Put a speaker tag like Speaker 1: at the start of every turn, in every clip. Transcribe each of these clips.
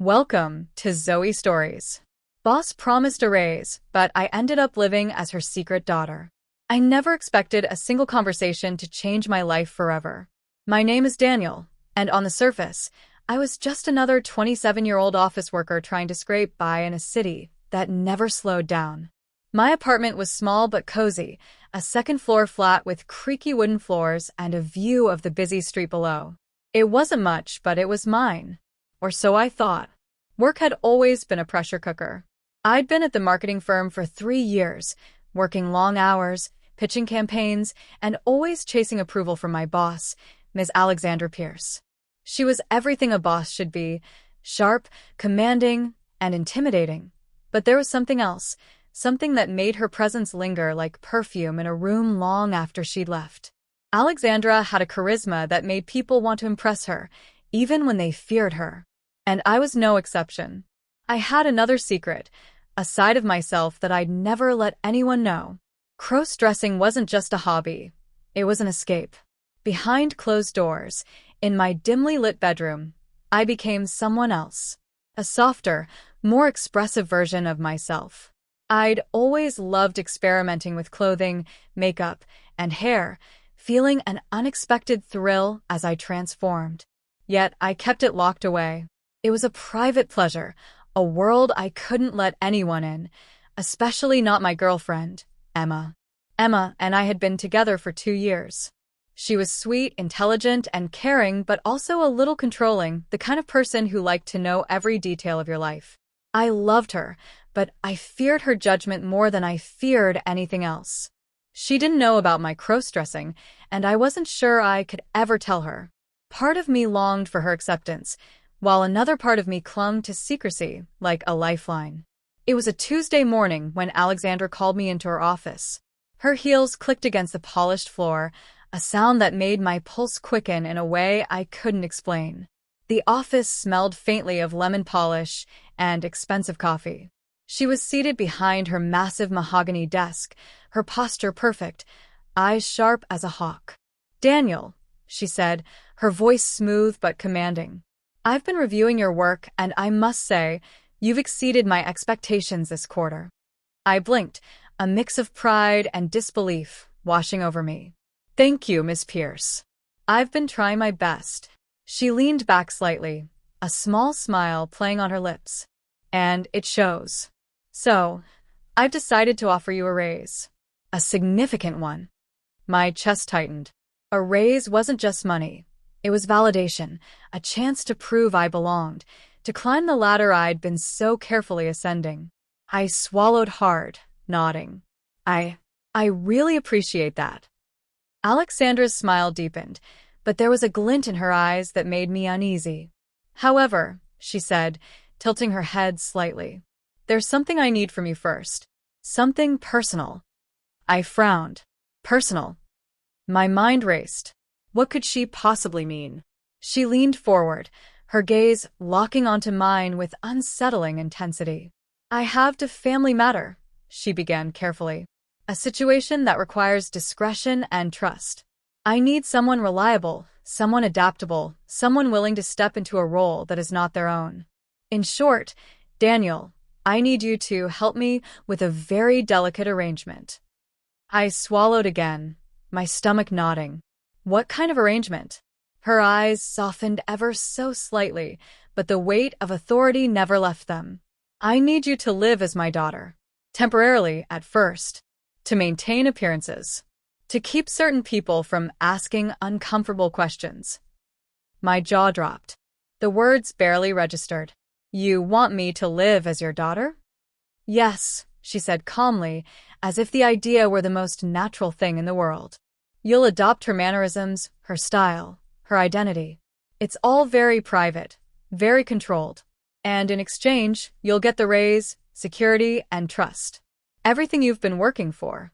Speaker 1: Welcome to Zoe Stories. Boss promised a raise, but I ended up living as her secret daughter. I never expected a single conversation to change my life forever. My name is Daniel, and on the surface, I was just another 27-year-old office worker trying to scrape by in a city that never slowed down. My apartment was small but cozy, a second-floor flat with creaky wooden floors and a view of the busy street below. It wasn't much, but it was mine. Or so I thought. Work had always been a pressure cooker. I'd been at the marketing firm for 3 years, working long hours, pitching campaigns, and always chasing approval from my boss, Ms. Alexandra Pierce. She was everything a boss should be, sharp, commanding, and intimidating. But there was something else, something that made her presence linger like perfume in a room long after she'd left. Alexandra had a charisma that made people want to impress her, even when they feared her. And I was no exception. I had another secret, a side of myself that I'd never let anyone know. Cross-dressing wasn't just a hobby. It was an escape. Behind closed doors, in my dimly lit bedroom, I became someone else. A softer, more expressive version of myself. I'd always loved experimenting with clothing, makeup, and hair, feeling an unexpected thrill as I transformed. Yet I kept it locked away. It was a private pleasure, a world I couldn't let anyone in, especially not my girlfriend, Emma. Emma and I had been together for 2 years. She was sweet, intelligent, and caring, but also a little controlling, the kind of person who liked to know every detail of your life. I loved her, but I feared her judgment more than I feared anything else. She didn't know about my cross-dressing, and I wasn't sure I could ever tell her. Part of me longed for her acceptance, while another part of me clung to secrecy, like a lifeline. It was a Tuesday morning when Alexandra called me into her office. Her heels clicked against the polished floor, a sound that made my pulse quicken in a way I couldn't explain. The office smelled faintly of lemon polish and expensive coffee. She was seated behind her massive mahogany desk, her posture perfect, eyes sharp as a hawk. "Daniel," she said, her voice smooth but commanding. "I've been reviewing your work, and I must say, you've exceeded my expectations this quarter." I blinked, a mix of pride and disbelief washing over me. "Thank you, Miss Pierce. I've been trying my best." She leaned back slightly, a small smile playing on her lips. "And it shows. So, I've decided to offer you a raise. A significant one." My chest tightened. A raise wasn't just money. It was validation, a chance to prove I belonged, to climb the ladder I'd been so carefully ascending. I swallowed hard, nodding. I really appreciate that." Alexandra's smile deepened, but there was a glint in her eyes that made me uneasy. "However," she said, tilting her head slightly, "there's something I need from you first. Something personal." I frowned. Personal. My mind raced. What could she possibly mean? She leaned forward, her gaze locking onto mine with unsettling intensity. "I have a family matter," she began carefully. "A situation that requires discretion and trust. I need someone reliable, someone adaptable, someone willing to step into a role that is not their own. In short, Daniel, I need you to help me with a very delicate arrangement." I swallowed again, my stomach nodding. What kind of arrangement? Her eyes softened ever so slightly, but the weight of authority never left them. "I need you to live as my daughter. Temporarily, at first. To maintain appearances. To keep certain people from asking uncomfortable questions." My jaw dropped. The words barely registered. "You want me to live as your daughter?" "Yes," she said calmly, as if the idea were the most natural thing in the world. "You'll adopt her mannerisms, her style, her identity. It's all very private, very controlled. And in exchange, you'll get the raise, security, and trust. Everything you've been working for."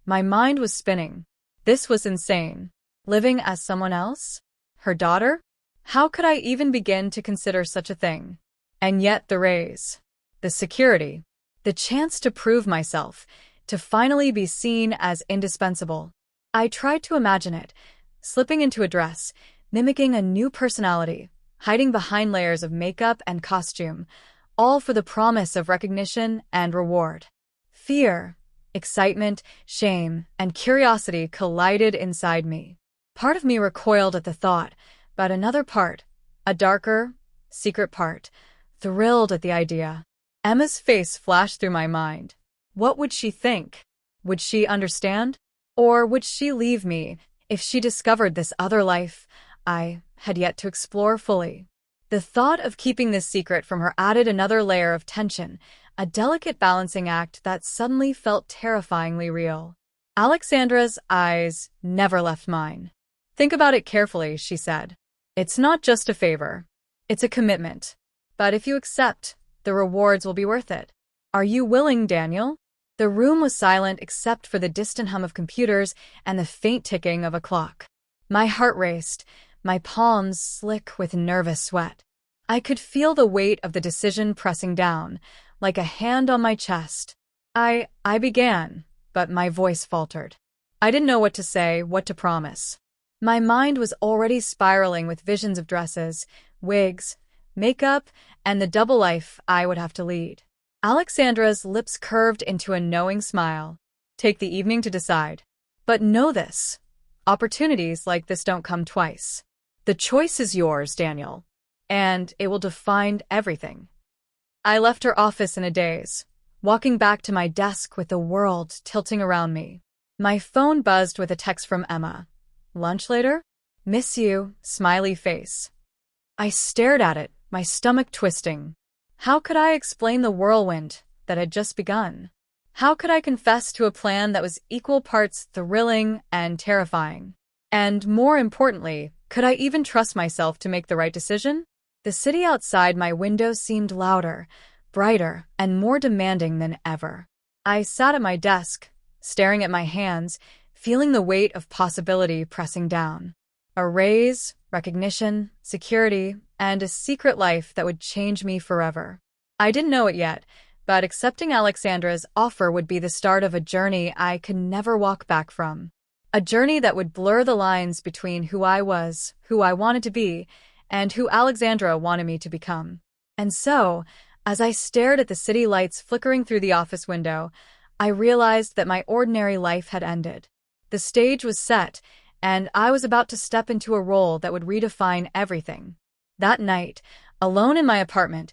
Speaker 1: My mind was spinning. This was insane. Living as someone else? Her daughter? How could I even begin to consider such a thing? And yet the raise. The security. The chance to prove myself, to finally be seen as indispensable. I tried to imagine it, slipping into a dress, mimicking a new personality, hiding behind layers of makeup and costume, all for the promise of recognition and reward. Fear, excitement, shame, and curiosity collided inside me. Part of me recoiled at the thought, but another part, a darker, secret part, thrilled at the idea. Emma's face flashed through my mind. What would she think? Would she understand? Or would she leave me if she discovered this other life I had yet to explore fully? The thought of keeping this secret from her added another layer of tension, a delicate balancing act that suddenly felt terrifyingly real. Alexandra's eyes never left mine. "Think about it carefully," she said. "It's not just a favor. It's a commitment. But if you accept, the rewards will be worth it. Are you willing, Daniel?" The room was silent except for the distant hum of computers and the faint ticking of a clock. My heart raced, my palms slick with nervous sweat. I could feel the weight of the decision pressing down, like a hand on my chest. I began, but my voice faltered. I didn't know what to say, what to promise. My mind was already spiraling with visions of dresses, wigs, makeup, and the double life I would have to lead. Alexandra's lips curved into a knowing smile. "Take the evening to decide. But know this, opportunities like this don't come twice. The choice is yours, Daniel, and it will define everything." I left her office in a daze, walking back to my desk with the world tilting around me. My phone buzzed with a text from Emma. "Lunch later? Miss you, smiley face." I stared at it, my stomach twisting. How could I explain the whirlwind that had just begun? How could I confess to a plan that was equal parts thrilling and terrifying? And more importantly, could I even trust myself to make the right decision? The city outside my window seemed louder, brighter, and more demanding than ever. I sat at my desk, staring at my hands, feeling the weight of possibility pressing down. A raise, recognition, security, and a secret life that would change me forever. I didn't know it yet, but accepting Alexandra's offer would be the start of a journey I could never walk back from. A journey that would blur the lines between who I was, who I wanted to be, and who Alexandra wanted me to become. And so, as I stared at the city lights flickering through the office window, I realized that my ordinary life had ended. The stage was set, and I was about to step into a role that would redefine everything. That night, alone in my apartment,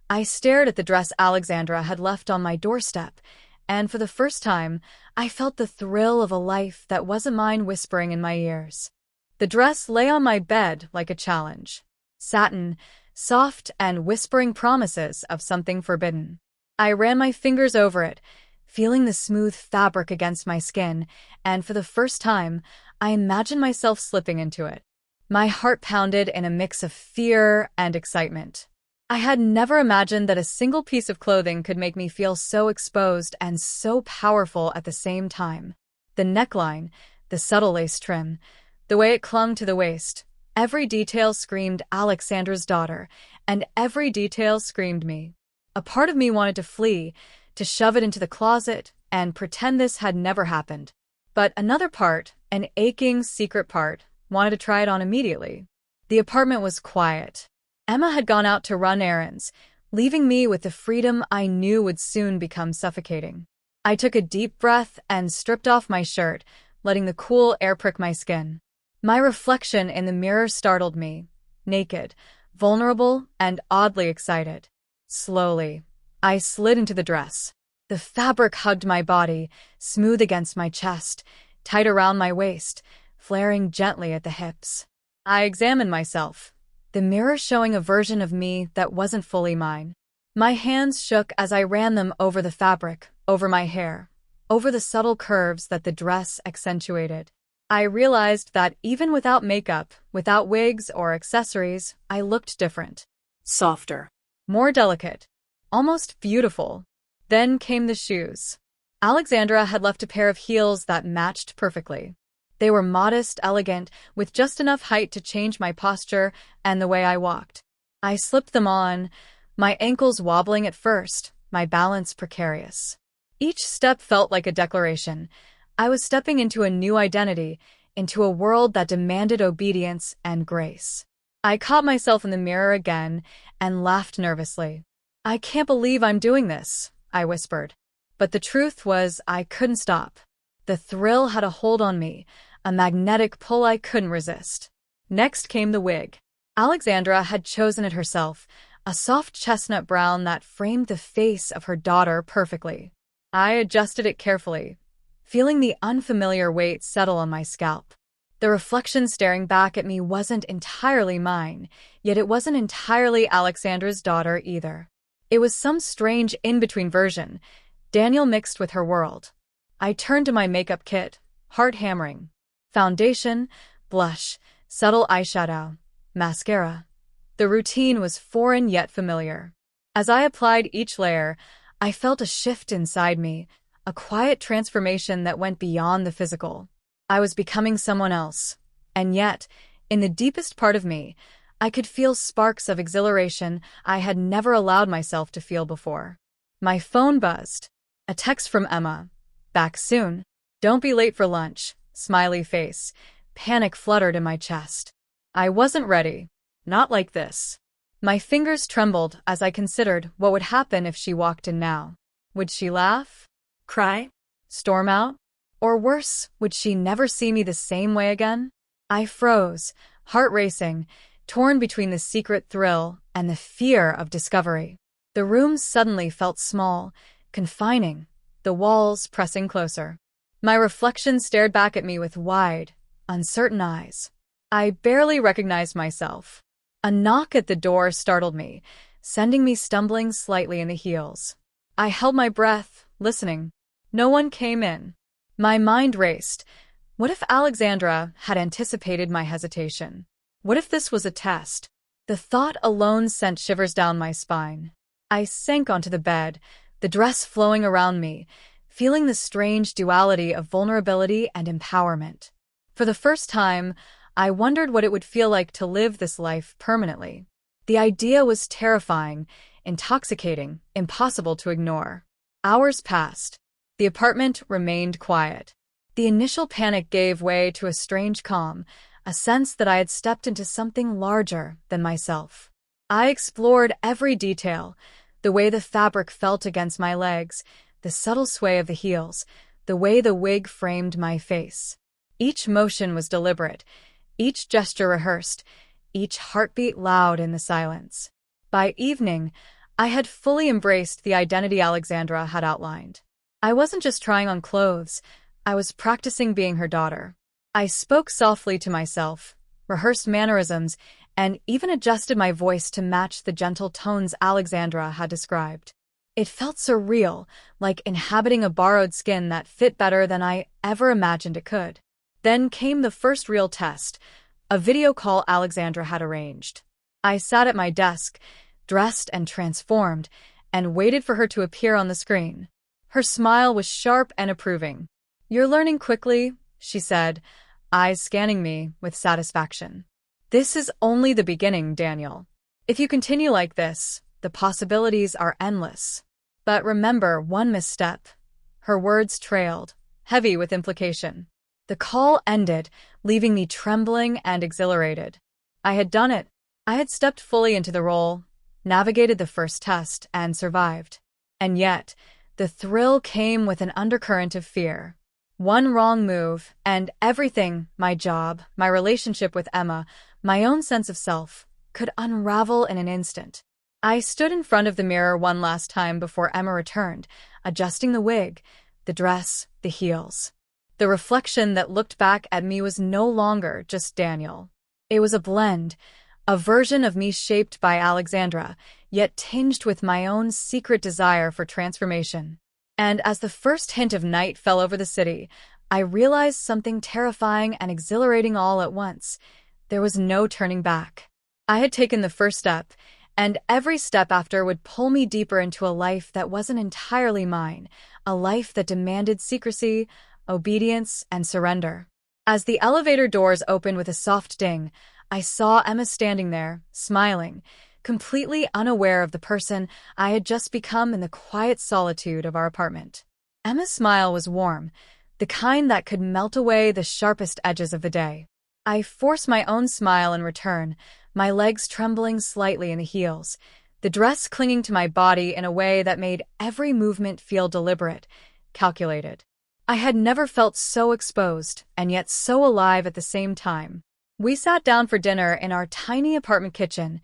Speaker 1: I stared at the dress Alexandra had left on my doorstep, and for the first time, I felt the thrill of a life that wasn't mine whispering in my ears. The dress lay on my bed like a challenge. Satin, soft and whispering promises of something forbidden. I ran my fingers over it, feeling the smooth fabric against my skin, and for the first time, I imagined myself slipping into it. My heart pounded in a mix of fear and excitement. I had never imagined that a single piece of clothing could make me feel so exposed and so powerful at the same time. The neckline, the subtle lace trim, the way it clung to the waist, every detail screamed Alexandra's daughter, and every detail screamed me. A part of me wanted to flee, to shove it into the closet, and pretend this had never happened. But another part, an aching, secret part, wanted to try it on immediately. The apartment was quiet. Emma had gone out to run errands, leaving me with the freedom I knew would soon become suffocating. I took a deep breath and stripped off my shirt, letting the cool air prick my skin. My reflection in the mirror startled me, naked, vulnerable, and oddly excited. Slowly, I slid into the dress. The fabric hugged my body, smooth against my chest, tight around my waist, flaring gently at the hips. I examined myself, the mirror showing a version of me that wasn't fully mine. My hands shook as I ran them over the fabric, over my hair, over the subtle curves that the dress accentuated. I realized that even without makeup, without wigs or accessories, I looked different. Softer, more delicate, almost beautiful. Then came the shoes. Alexandra had left a pair of heels that matched perfectly. They were modest, elegant, with just enough height to change my posture and the way I walked. I slipped them on, my ankles wobbling at first, my balance precarious. Each step felt like a declaration. I was stepping into a new identity, into a world that demanded obedience and grace. I caught myself in the mirror again and laughed nervously. I can't believe I'm doing this, I whispered. But the truth was I couldn't stop. The thrill had a hold on me, a magnetic pull I couldn't resist. Next came the wig. Alexandra had chosen it herself, a soft chestnut brown that framed the face of her daughter perfectly. I adjusted it carefully, feeling the unfamiliar weight settle on my scalp. The reflection staring back at me wasn't entirely mine, yet it wasn't entirely Alexandra's daughter either. It was some strange in-between version, Daniel mixed with her world. I turned to my makeup kit, heart hammering. Foundation, blush, subtle eyeshadow, mascara. The routine was foreign yet familiar. As I applied each layer, I felt a shift inside me, a quiet transformation that went beyond the physical. I was becoming someone else, and yet, in the deepest part of me, I could feel sparks of exhilaration I had never allowed myself to feel before. My phone buzzed. A text from Emma. Back soon. Don't be late for lunch. Smiley face. Panic fluttered in my chest. I wasn't ready. Not like this. My fingers trembled as I considered what would happen if she walked in now. Would she laugh? Cry? Storm out? Or worse, would she never see me the same way again? I froze, heart racing, torn between the secret thrill and the fear of discovery. The room suddenly felt small, confining, the walls pressing closer. My reflection stared back at me with wide, uncertain eyes. I barely recognized myself. A knock at the door startled me, sending me stumbling slightly in the heels. I held my breath, listening. No one came in. My mind raced. What if Alexandra had anticipated my hesitation? What if this was a test? The thought alone sent shivers down my spine. I sank onto the bed, the dress flowing around me, feeling the strange duality of vulnerability and empowerment. For the first time, I wondered what it would feel like to live this life permanently. The idea was terrifying, intoxicating, impossible to ignore. Hours passed. The apartment remained quiet. The initial panic gave way to a strange calm, a sense that I had stepped into something larger than myself. I explored every detail, the way the fabric felt against my legs, the subtle sway of the heels, the way the wig framed my face. Each motion was deliberate, each gesture rehearsed, each heartbeat loud in the silence. By evening, I had fully embraced the identity Alexandra had outlined. I wasn't just trying on clothes, I was practicing being her daughter. I spoke softly to myself, rehearsed mannerisms, and even adjusted my voice to match the gentle tones Alexandra had described. It felt surreal, like inhabiting a borrowed skin that fit better than I ever imagined it could. Then came the first real test, a video call Alexandra had arranged. I sat at my desk, dressed and transformed, and waited for her to appear on the screen. Her smile was sharp and approving. "You're learning quickly," she said, eyes scanning me with satisfaction. "This is only the beginning, Daniel. If you continue like this, the possibilities are endless. But remember one misstep." Her words trailed, heavy with implication. The call ended, leaving me trembling and exhilarated. I had done it. I had stepped fully into the role, navigated the first test, and survived. And yet, the thrill came with an undercurrent of fear. One wrong move, and everything, my job, my relationship with Emma, my own sense of self, could unravel in an instant. I stood in front of the mirror one last time before Emma returned, adjusting the wig, the dress, the heels. The reflection that looked back at me was no longer just Daniel. It was a blend, a version of me shaped by Alexandra, yet tinged with my own secret desire for transformation. And as the first hint of night fell over the city, I realized something terrifying and exhilarating all at once. There was no turning back. I had taken the first step, and every step after would pull me deeper into a life that wasn't entirely mine, a life that demanded secrecy, obedience, and surrender. As the elevator doors opened with a soft ding, I saw Emma standing there, smiling, completely unaware of the person I had just become in the quiet solitude of our apartment. Emma's smile was warm, the kind that could melt away the sharpest edges of the day. I forced my own smile in return, my legs trembling slightly in the heels, the dress clinging to my body in a way that made every movement feel deliberate, calculated. I had never felt so exposed and yet so alive at the same time. We sat down for dinner in our tiny apartment kitchen,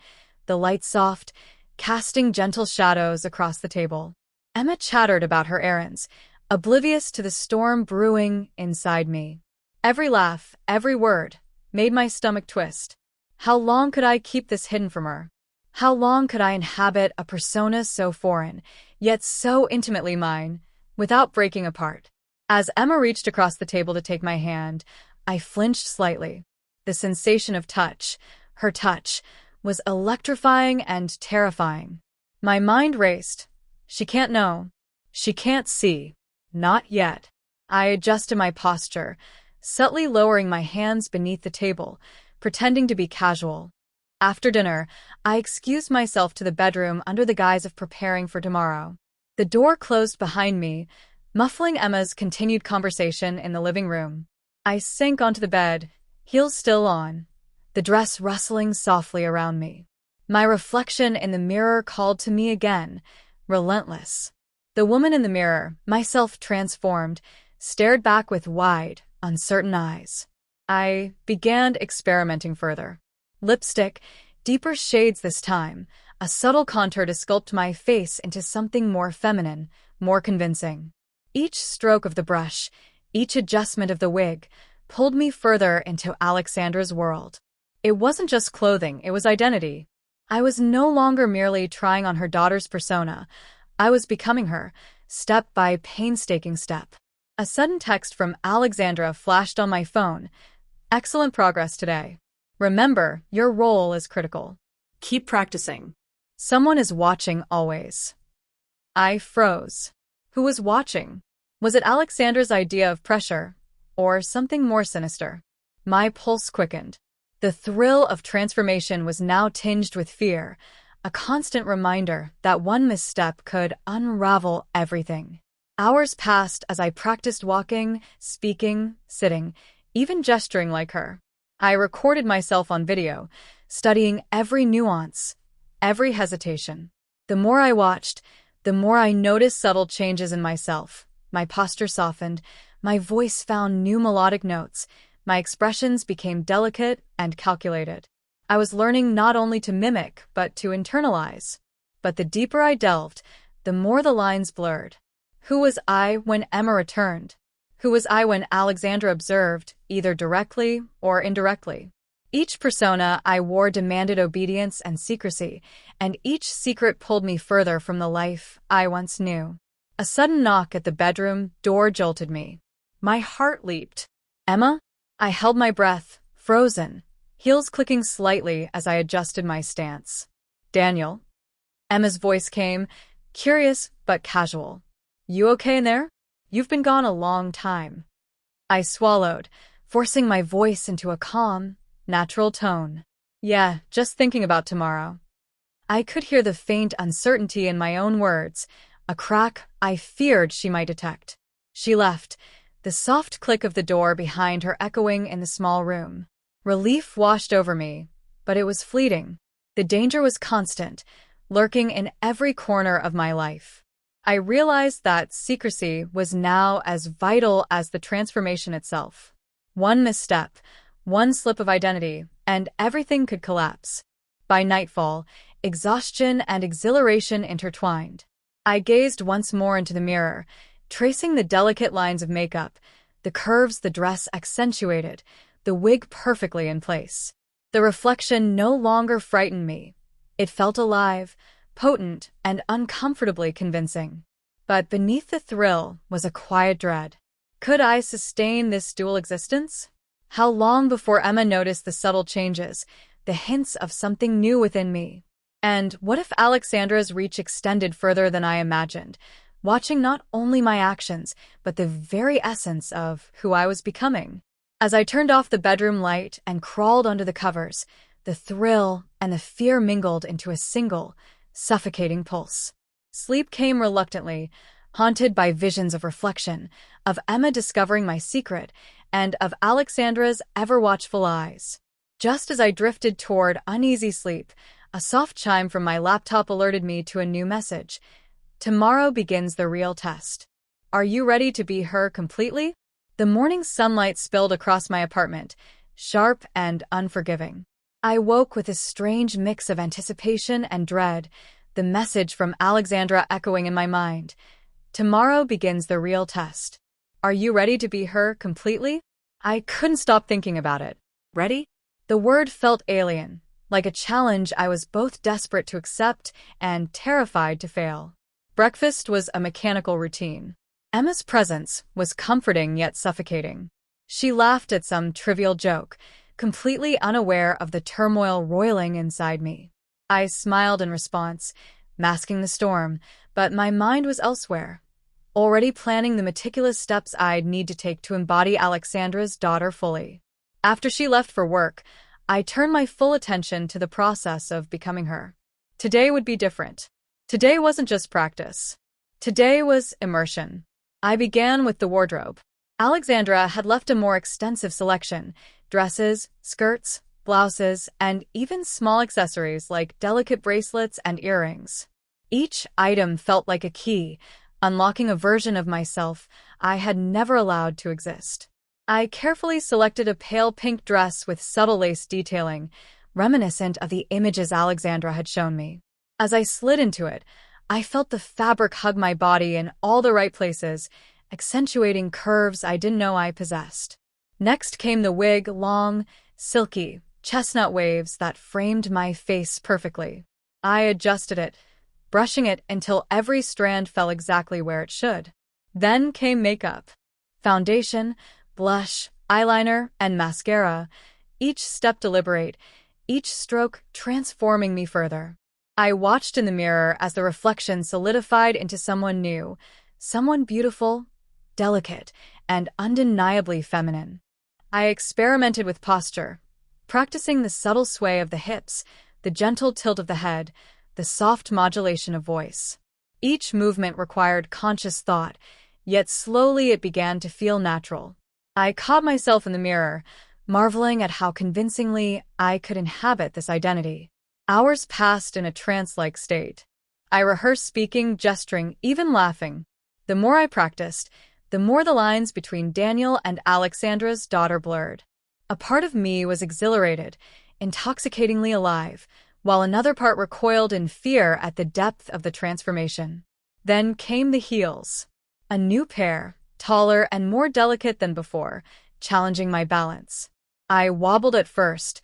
Speaker 1: the lights soft, casting gentle shadows across the table. Emma chattered about her errands, oblivious to the storm brewing inside me. Every laugh, every word, made my stomach twist. How long could I keep this hidden from her? How long could I inhabit a persona so foreign, yet so intimately mine, without breaking apart? As Emma reached across the table to take my hand, I flinched slightly. The sensation of touch, her touch, was electrifying and terrifying. My mind raced. She can't know. She can't see. Not yet. I adjusted my posture, subtly lowering my hands beneath the table, pretending to be casual. After dinner, I excused myself to the bedroom under the guise of preparing for tomorrow. The door closed behind me, muffling Emma's continued conversation in the living room. I sank onto the bed, heels still on, the dress rustling softly around me. My reflection in the mirror called to me again, relentless. The woman in the mirror, myself transformed, stared back with wide, uncertain eyes. I began experimenting further. Lipstick, deeper shades this time, a subtle contour to sculpt my face into something more feminine, more convincing. Each stroke of the brush, each adjustment of the wig, pulled me further into Alexandra's world. It wasn't just clothing, it was identity. I was no longer merely trying on her daughter's persona. I was becoming her, step by painstaking step. A sudden text from Alexandra flashed on my phone. Excellent progress today. Remember, your role is critical. Keep practicing. Someone is watching always. I froze. Who was watching? Was it Alexandra's idea of pressure, or something more sinister? My pulse quickened. The thrill of transformation was now tinged with fear, a constant reminder that one misstep could unravel everything. Hours passed as I practiced walking, speaking, sitting, even gesturing like her. I recorded myself on video, studying every nuance, every hesitation. The more I watched, the more I noticed subtle changes in myself. My posture softened, my voice found new melodic notes, my expressions became delicate and calculated. I was learning not only to mimic, but to internalize. But the deeper I delved, the more the lines blurred. Who was I when Emma returned? Who was I when Alexandra observed, either directly or indirectly? Each persona I wore demanded obedience and secrecy, and each secret pulled me further from the life I once knew. A sudden knock at the bedroom door jolted me. My heart leaped. Emma? I held my breath, frozen, heels clicking slightly as I adjusted my stance. Daniel? Emma's voice came, curious but casual. You okay in there? You've been gone a long time. I swallowed, forcing my voice into a calm, natural tone. Yeah, just thinking about tomorrow. I could hear the faint uncertainty in my own words, a crack I feared she might detect. She left, the soft click of the door behind her echoing in the small room. Relief washed over me, but it was fleeting. The danger was constant, lurking in every corner of my life. I realized that secrecy was now as vital as the transformation itself. One misstep, one slip of identity, and everything could collapse. By nightfall, exhaustion and exhilaration intertwined. I gazed once more into the mirror, tracing the delicate lines of makeup, the curves the dress accentuated, the wig perfectly in place. The reflection no longer frightened me. It felt alive, potent, and uncomfortably convincing. But beneath the thrill was a quiet dread. Could I sustain this dual existence? How long before Emma noticed the subtle changes, the hints of something new within me? And what if Alexandra's reach extended further than I imagined, watching not only my actions, but the very essence of who I was becoming? As I turned off the bedroom light and crawled under the covers, the thrill and the fear mingled into a single, suffocating pulse. Sleep came reluctantly, haunted by visions of reflection, of Emma discovering my secret, and of Alexandra's ever-watchful eyes. Just as I drifted toward uneasy sleep, a soft chime from my laptop alerted me to a new message. Tomorrow begins the real test. Are you ready to be her completely? The morning sunlight spilled across my apartment, sharp and unforgiving. I woke with a strange mix of anticipation and dread, the message from Alexandra echoing in my mind. Tomorrow begins the real test. Are you ready to be her completely? I couldn't stop thinking about it. Ready? The word felt alien, like a challenge I was both desperate to accept and terrified to fail. Breakfast was a mechanical routine. Emma's presence was comforting yet suffocating. She laughed at some trivial joke, completely unaware of the turmoil roiling inside me. I smiled in response, masking the storm, but my mind was elsewhere, already planning the meticulous steps I'd need to take to embody Alexandra's daughter fully. After she left for work, I turned my full attention to the process of becoming her. Today would be different. Today wasn't just practice. Today was immersion. I began with the wardrobe. Alexandra had left a more extensive selection: dresses, skirts, blouses, and even small accessories like delicate bracelets and earrings. Each item felt like a key, unlocking a version of myself I had never allowed to exist. I carefully selected a pale pink dress with subtle lace detailing, reminiscent of the images Alexandra had shown me. As I slid into it, I felt the fabric hug my body in all the right places, accentuating curves I didn't know I possessed. Next came the wig, long, silky, chestnut waves that framed my face perfectly. I adjusted it, brushing it until every strand fell exactly where it should. Then came makeup. Foundation, blush, eyeliner, and mascara, each step deliberate, each stroke transforming me further. I watched in the mirror as the reflection solidified into someone new, someone beautiful, delicate, and undeniably feminine. I experimented with posture, practicing the subtle sway of the hips, the gentle tilt of the head, the soft modulation of voice. Each movement required conscious thought, yet slowly it began to feel natural. I caught myself in the mirror, marveling at how convincingly I could inhabit this identity. Hours passed in a trance-like state. I rehearsed speaking, gesturing, even laughing. The more I practiced, the more the lines between Daniel and Alexandra's daughter blurred. A part of me was exhilarated, intoxicatingly alive, while another part recoiled in fear at the depth of the transformation. Then came the heels. A new pair, taller and more delicate than before, challenging my balance. I wobbled at first,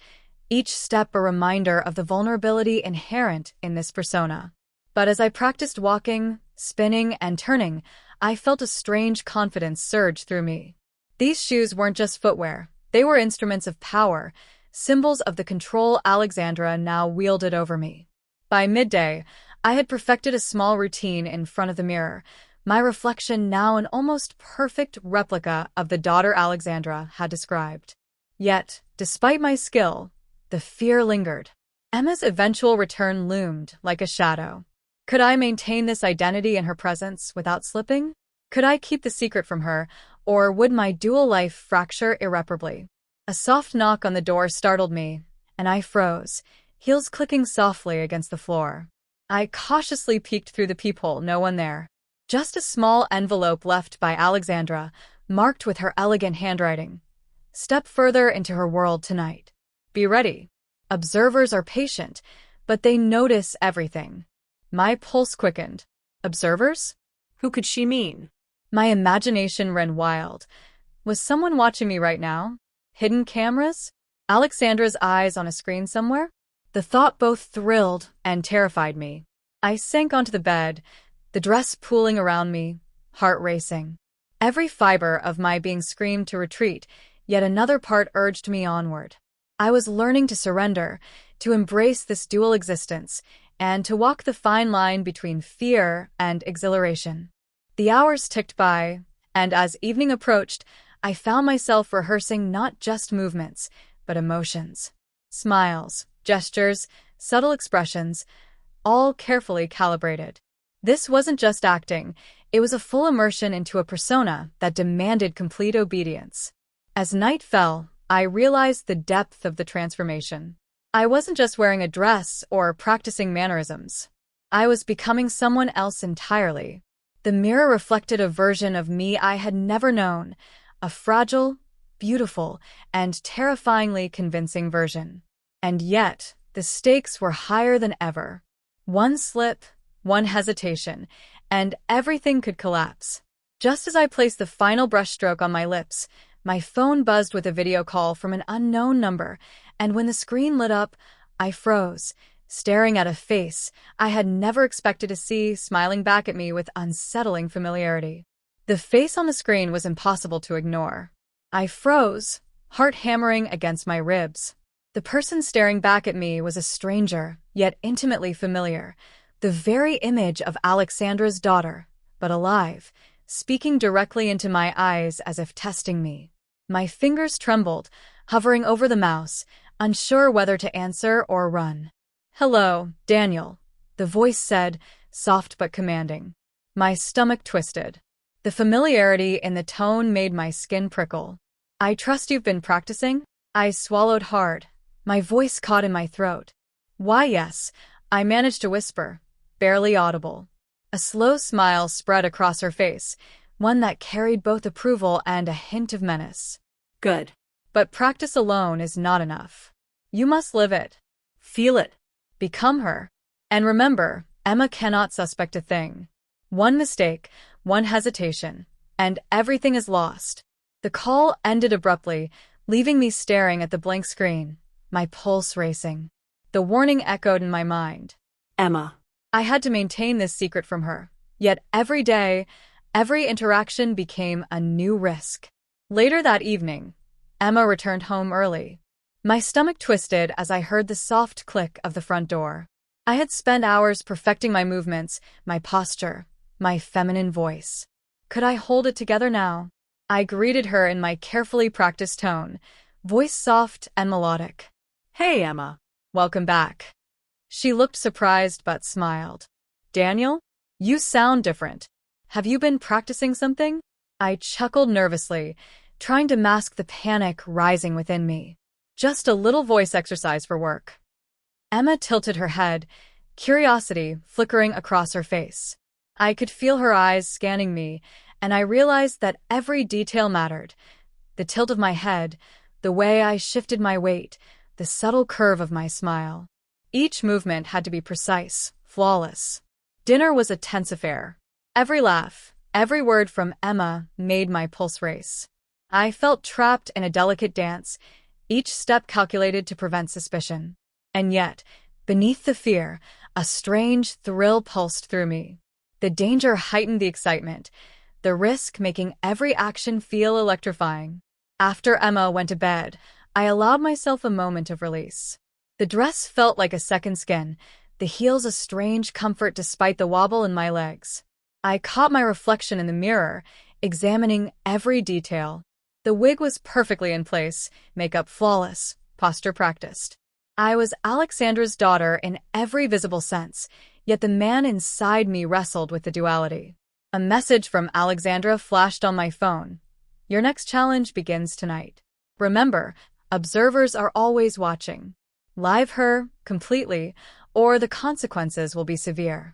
Speaker 1: each step a reminder of the vulnerability inherent in this persona. But as I practiced walking, spinning, and turning, I felt a strange confidence surge through me. These shoes weren't just footwear, they were instruments of power, symbols of the control Alexandra now wielded over me. By midday, I had perfected a small routine in front of the mirror, my reflection now an almost perfect replica of the daughter Alexandra had described. Yet, despite my skill, the fear lingered. Emma's eventual return loomed like a shadow. Could I maintain this identity in her presence without slipping? Could I keep the secret from her, or would my dual life fracture irreparably? A soft knock on the door startled me, and I froze, heels clicking softly against the floor. I cautiously peeked through the peephole, no one there. Just a small envelope left by Alexandra, marked with her elegant handwriting. Step further into her world tonight. Be ready. Observers are patient, but they notice everything. My pulse quickened. Observers? Who could she mean? My imagination ran wild. Was someone watching me right now? Hidden cameras? Alexandra's eyes on a screen somewhere? The thought both thrilled and terrified me. I sank onto the bed, the dress pooling around me, heart racing. Every fiber of my being screamed to retreat, yet another part urged me onward. I was learning to surrender, to embrace this dual existence, and to walk the fine line between fear and exhilaration. The hours ticked by, and as evening approached, I found myself rehearsing not just movements, but emotions. Smiles, gestures, subtle expressions, all carefully calibrated. This wasn't just acting, it was a full immersion into a persona that demanded complete obedience. As night fell, I realized the depth of the transformation. I wasn't just wearing a dress or practicing mannerisms. I was becoming someone else entirely. The mirror reflected a version of me I had never known, a fragile, beautiful, and terrifyingly convincing version. And yet, the stakes were higher than ever. One slip, one hesitation, and everything could collapse. Just as I placed the final brushstroke on my lips, my phone buzzed with a video call from an unknown number, and when the screen lit up, I froze, staring at a face I had never expected to see smiling back at me with unsettling familiarity. The face on the screen was impossible to ignore. I froze, heart hammering against my ribs. The person staring back at me was a stranger, yet intimately familiar, the very image of Alexandra's daughter, but alive, speaking directly into my eyes as if testing me. My fingers trembled, hovering over the mouse, unsure whether to answer or run. "Hello, Daniel," the voice said, soft but commanding. My stomach twisted. The familiarity in the tone made my skin prickle. "I trust you've been practicing?" I swallowed hard, my voice caught in my throat. "Why, yes," I managed to whisper, barely audible. A slow smile spread across her face, one that carried both approval and a hint of menace.
Speaker 2: "Good.
Speaker 1: But practice alone is not enough. You must live it.
Speaker 2: Feel it.
Speaker 1: Become her. And remember, Emma cannot suspect a thing. One mistake, one hesitation, and everything is lost." The call ended abruptly, leaving me staring at the blank screen, my pulse racing. The warning echoed in my mind.
Speaker 2: Emma.
Speaker 1: I had to maintain this secret from her, yet every day, every interaction became a new risk. Later that evening, Emma returned home early. My stomach twisted as I heard the soft click of the front door. I had spent hours perfecting my movements, my posture, my feminine voice. Could I hold it together now? I greeted her in my carefully practiced tone, voice soft and melodic.
Speaker 2: "Hey, Emma.
Speaker 1: Welcome back." She looked surprised but smiled. "Daniel, you sound different. Have you been practicing something?" I chuckled nervously, trying to mask the panic rising within me. "Just a little voice exercise for work." Emma tilted her head, curiosity flickering across her face. I could feel her eyes scanning me, and I realized that every detail mattered. The tilt of my head, the way I shifted my weight, the subtle curve of my smile. Each movement had to be precise, flawless. Dinner was a tense affair. Every laugh, every word from Emma made my pulse race. I felt trapped in a delicate dance, each step calculated to prevent suspicion. And yet, beneath the fear, a strange thrill pulsed through me. The danger heightened the excitement, the risk making every action feel electrifying. After Emma went to bed, I allowed myself a moment of release. The dress felt like a second skin, the heels a strange comfort despite the wobble in my legs. I caught my reflection in the mirror, examining every detail. The wig was perfectly in place, makeup flawless, posture practiced. I was Alexandra's daughter in every visible sense, yet the man inside me wrestled with the duality. A message from Alexandra flashed on my phone. "Your next challenge begins tonight. Remember, observers are always watching. Live her completely, or the consequences will be severe."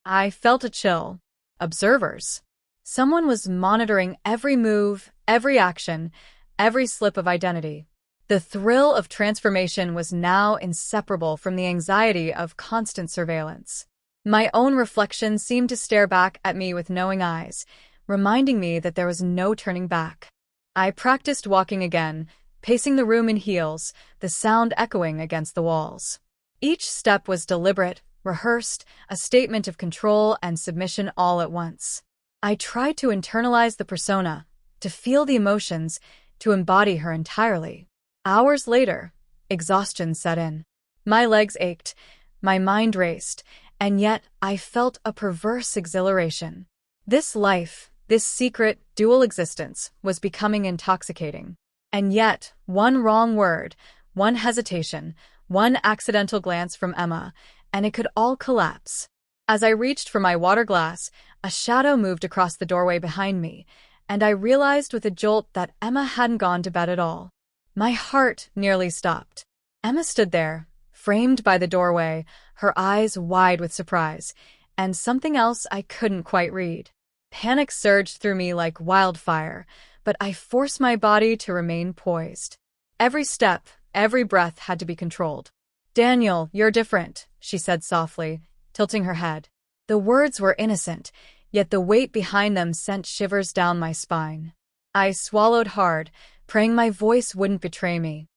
Speaker 1: I felt a chill. Observers. Someone was monitoring every move, every action, every slip of identity. The thrill of transformation was now inseparable from the anxiety of constant surveillance. My own reflection seemed to stare back at me with knowing eyes, reminding me that there was no turning back. I practiced walking again, pacing the room in heels, the sound echoing against the walls. Each step was deliberate, rehearsed, a statement of control and submission all at once. I tried to internalize the persona, to feel the emotions, to embody her entirely. Hours later, exhaustion set in. My legs ached, my mind raced, and yet I felt a perverse exhilaration. This life, this secret, dual existence, was becoming intoxicating. And yet, one wrong word, one hesitation, one accidental glance from Emma, and it could all collapse. As I reached for my water glass, a shadow moved across the doorway behind me, and I realized with a jolt that Emma hadn't gone to bed at all. My heart nearly stopped. Emma stood there, framed by the doorway, her eyes wide with surprise, and something else I couldn't quite read. Panic surged through me like wildfire, but I forced my body to remain poised. Every step, every breath had to be controlled. "Daniel, you're different," she said softly, tilting her head. The words were innocent, yet the weight behind them sent shivers down my spine. I swallowed hard, praying my voice wouldn't betray me.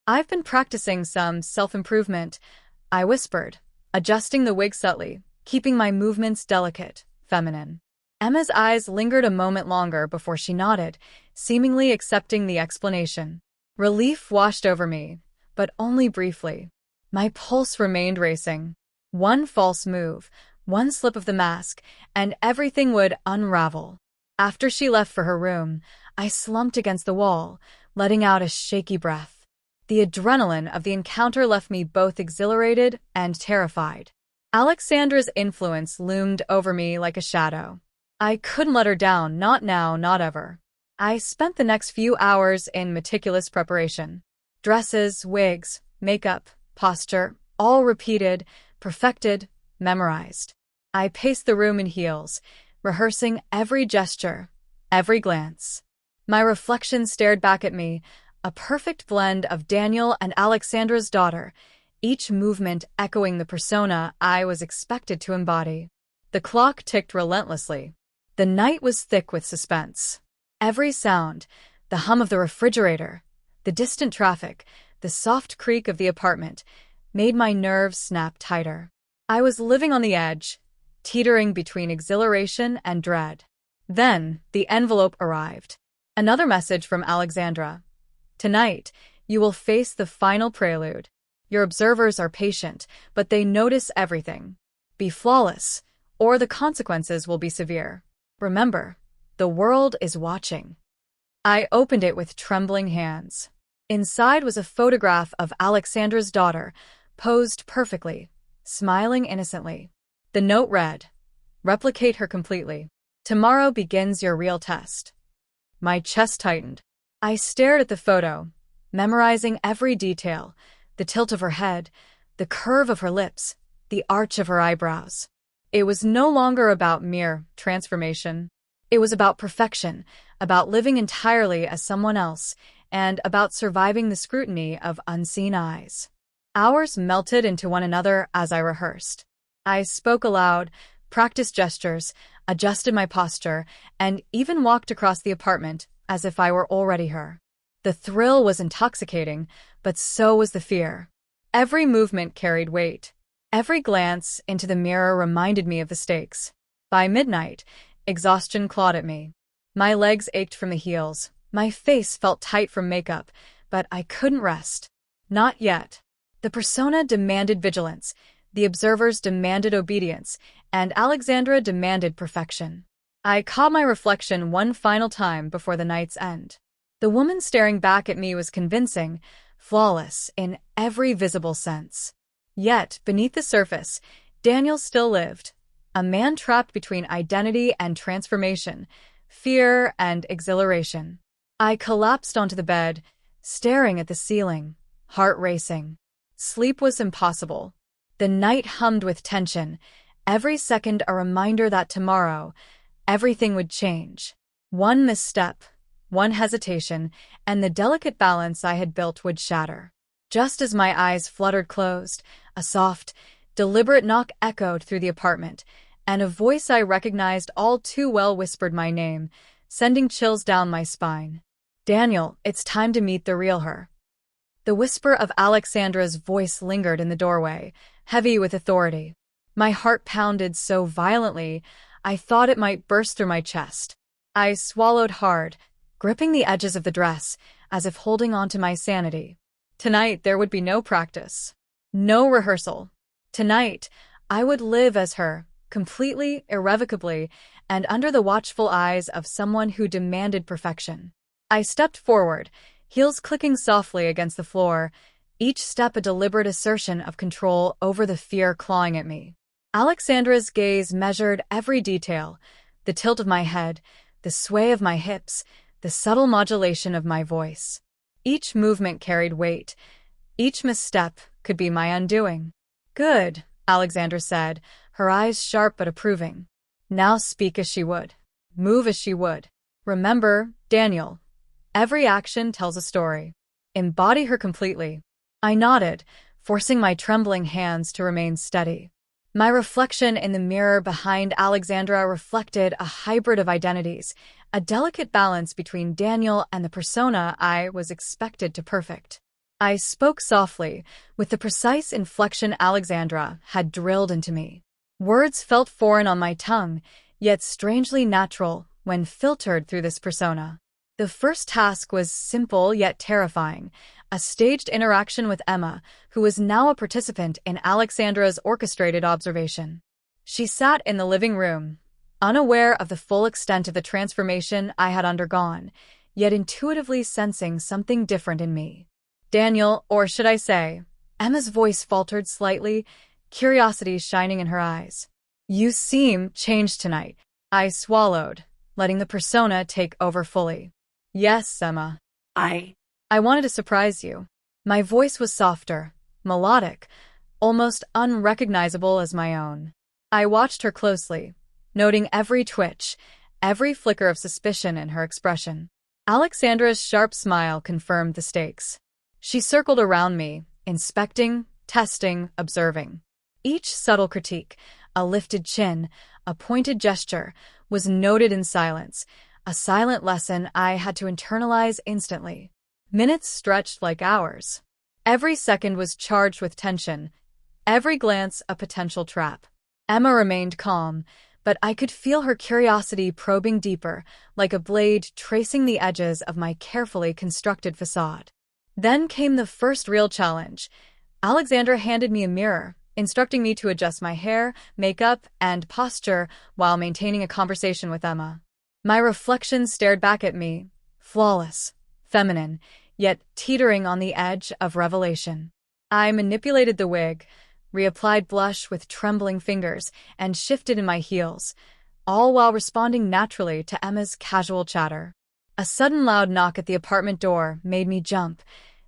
Speaker 1: I've been practicing some self-improvement," I whispered, adjusting the wig subtly, keeping my movements delicate, feminine. Emma's eyes lingered a moment longer before she nodded, seemingly accepting the explanation. Relief washed over me, but only briefly. My pulse remained racing. One false move, one slip of the mask, and everything would unravel. After she left for her room, I slumped against the wall, letting out a shaky breath. The adrenaline of the encounter left me both exhilarated and terrified. Alexandra's influence loomed over me like a shadow. I couldn't let her down, not now, not ever. I spent the next few hours in meticulous preparation. Dresses, wigs, makeup, posture, all repeated, perfected, memorized. I paced the room in heels, rehearsing every gesture, every glance. My reflection stared back at me, a perfect blend of Daniel and Alexandra's daughter, each movement echoing the persona I was expected to embody. The clock ticked relentlessly. The night was thick with suspense. Every sound, the hum of the refrigerator, the distant traffic, the soft creak of the apartment, made my nerves snap tighter. I was living on the edge, teetering between exhilaration and dread. Then, the envelope arrived. Another message from Alexandra. "Tonight, you will face the final prelude. Your observers are patient, but they notice everything. Be flawless, or the consequences will be severe. Remember, the world is watching." I opened it with trembling hands. Inside was a photograph of Alexandra's daughter, posed perfectly, smiling innocently. The note read, "Replicate her completely. Tomorrow begins your real test." My chest tightened. I stared at the photo, memorizing every detail, the tilt of her head, the curve of her lips, the arch of her eyebrows. It was no longer about mere transformation. It was about perfection, about living entirely as someone else, and about surviving the scrutiny of unseen eyes. Hours melted into one another as I rehearsed. I spoke aloud, practiced gestures, adjusted my posture, and even walked across the apartment as if I were already her. The thrill was intoxicating, but so was the fear. Every movement carried weight. Every glance into the mirror reminded me of the stakes. By midnight, exhaustion clawed at me. My legs ached from the heels, my face felt tight from makeup, but I couldn't rest. Not yet. The persona demanded vigilance, the observers demanded obedience, and Alexandra demanded perfection. I caught my reflection one final time before the night's end. The woman staring back at me was convincing, flawless in every visible sense. Yet, beneath the surface, Daniel still lived, a man trapped between identity and transformation, fear and exhilaration. I collapsed onto the bed, staring at the ceiling, heart racing. Sleep was impossible. The night hummed with tension, every second a reminder that tomorrow, everything would change. One misstep, one hesitation, and the delicate balance I had built would shatter. Just as my eyes fluttered closed, a soft, deliberate knock echoed through the apartment, and a voice I recognized all too well whispered my name, sending chills down my spine. "Daniel, it's time to meet the real her." The whisper of Alexandra's voice lingered in the doorway, heavy with authority. My heart pounded so violently, I thought it might burst through my chest. I swallowed hard, gripping the edges of the dress, as if holding on to my sanity. Tonight there would be no practice, no rehearsal. Tonight, I would live as her, completely, irrevocably, and under the watchful eyes of someone who demanded perfection. I stepped forward, heels clicking softly against the floor, each step a deliberate assertion of control over the fear clawing at me. Alexandra's gaze measured every detail, the tilt of my head, the sway of my hips, the subtle modulation of my voice. Each movement carried weight. Each misstep could be my undoing. "Good," Alexandra said, her eyes sharp but approving. Now speak as she would. Move as she would. Remember, Daniel, every action tells a story. Embody her completely. I nodded, forcing my trembling hands to remain steady. My reflection in the mirror behind Alexandra reflected a hybrid of identities, a delicate balance between Daniel and the persona I was expected to perfect. I spoke softly, with the precise inflection Alexandra had drilled into me. Words felt foreign on my tongue, yet strangely natural when filtered through this persona. The first task was simple yet terrifying, a staged interaction with Emma, who was now a participant in Alexandra's orchestrated observation. She sat in the living room, unaware of the full extent of the transformation I had undergone, yet intuitively sensing something different in me. "Daniel, or should I say," Emma's voice faltered slightly, curiosity shining in her eyes. "You seem changed tonight." I swallowed, letting the persona take over fully. "Yes, Emma. I wanted to surprise you." My voice was softer, melodic, almost unrecognizable as my own. I watched her closely, noting every twitch, every flicker of suspicion in her expression. Alexandra's sharp smile confirmed the stakes. She circled around me, inspecting, testing, observing. Each subtle critique, a lifted chin, a pointed gesture, was noted in silence, a silent lesson I had to internalize instantly. Minutes stretched like hours. Every second was charged with tension, every glance a potential trap. Emma remained calm, but I could feel her curiosity probing deeper, like a blade tracing the edges of my carefully constructed facade. Then came the first real challenge. Alexandra handed me a mirror, instructing me to adjust my hair, makeup, and posture while maintaining a conversation with Emma. My reflection stared back at me, flawless, feminine, yet teetering on the edge of revelation. I manipulated the wig, reapplied blush with trembling fingers, and shifted in my heels, all while responding naturally to Emma's casual chatter. A sudden loud knock at the apartment door made me jump,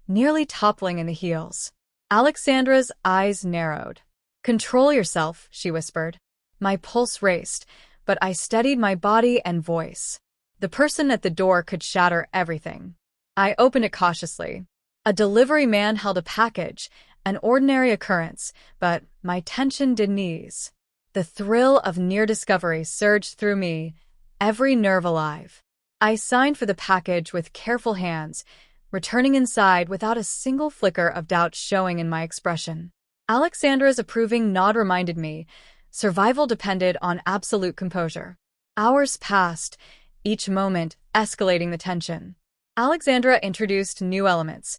Speaker 1: nearly toppling in the heels. Alexandra's eyes narrowed. "Control yourself," she whispered. My pulse raced, but I steadied my body and voice. The person at the door could shatter everything. I opened it cautiously. A delivery man held a package, an ordinary occurrence, but my tension didn't ease. The thrill of near discovery surged through me, every nerve alive. I signed for the package with careful hands, returning inside without a single flicker of doubt showing in my expression. Alexandra's approving nod reminded me, survival depended on absolute composure. Hours passed, each moment escalating the tension. Alexandra introduced new elements,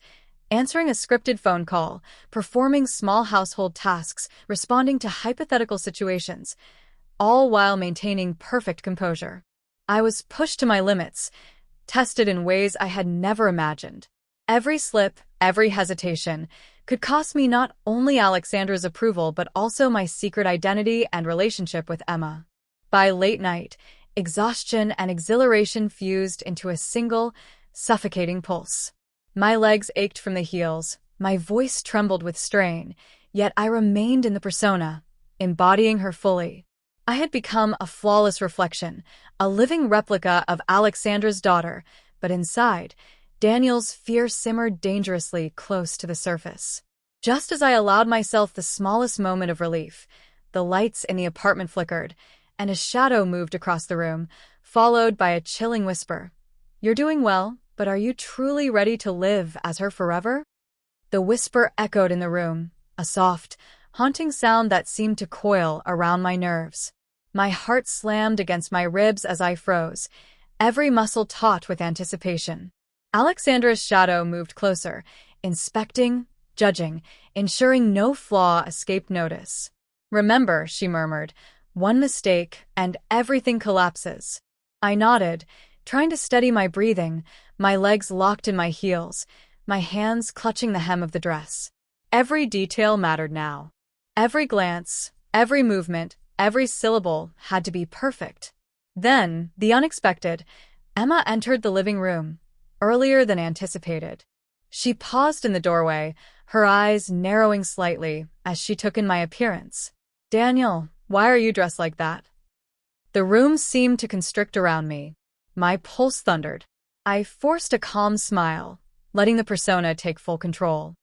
Speaker 1: answering a scripted phone call, performing small household tasks, responding to hypothetical situations, all while maintaining perfect composure. I was pushed to my limits, tested in ways I had never imagined. Every slip, every hesitation, could cost me not only Alexandra's approval but also my secret identity and relationship with Emma. By late night, exhaustion and exhilaration fused into a single, suffocating pulse. My legs ached from the heels, my voice trembled with strain, yet I remained in the persona, embodying her fully. I had become a flawless reflection, a living replica of Alexandra's daughter, but inside, Daniel's fear simmered dangerously close to the surface. Just as I allowed myself the smallest moment of relief, the lights in the apartment flickered, and a shadow moved across the room, followed by a chilling whisper. "You're doing well, but are you truly ready to live as her forever?" The whisper echoed in the room, a soft, haunting sound that seemed to coil around my nerves. My heart slammed against my ribs as I froze, every muscle taut with anticipation. Alexandra's shadow moved closer, inspecting, judging, ensuring no flaw escaped notice. "Remember," she murmured, "one mistake, and everything collapses." I nodded, trying to steady my breathing, my legs locked in my heels, my hands clutching the hem of the dress. Every detail mattered now. Every glance, every movement, every syllable had to be perfect. Then, the unexpected, Emma entered the living room, earlier than anticipated. She paused in the doorway, her eyes narrowing slightly as she took in my appearance. Daniel, why are you dressed like that? The room seemed to constrict around me. My pulse thundered. I forced a calm smile, letting the persona take full control.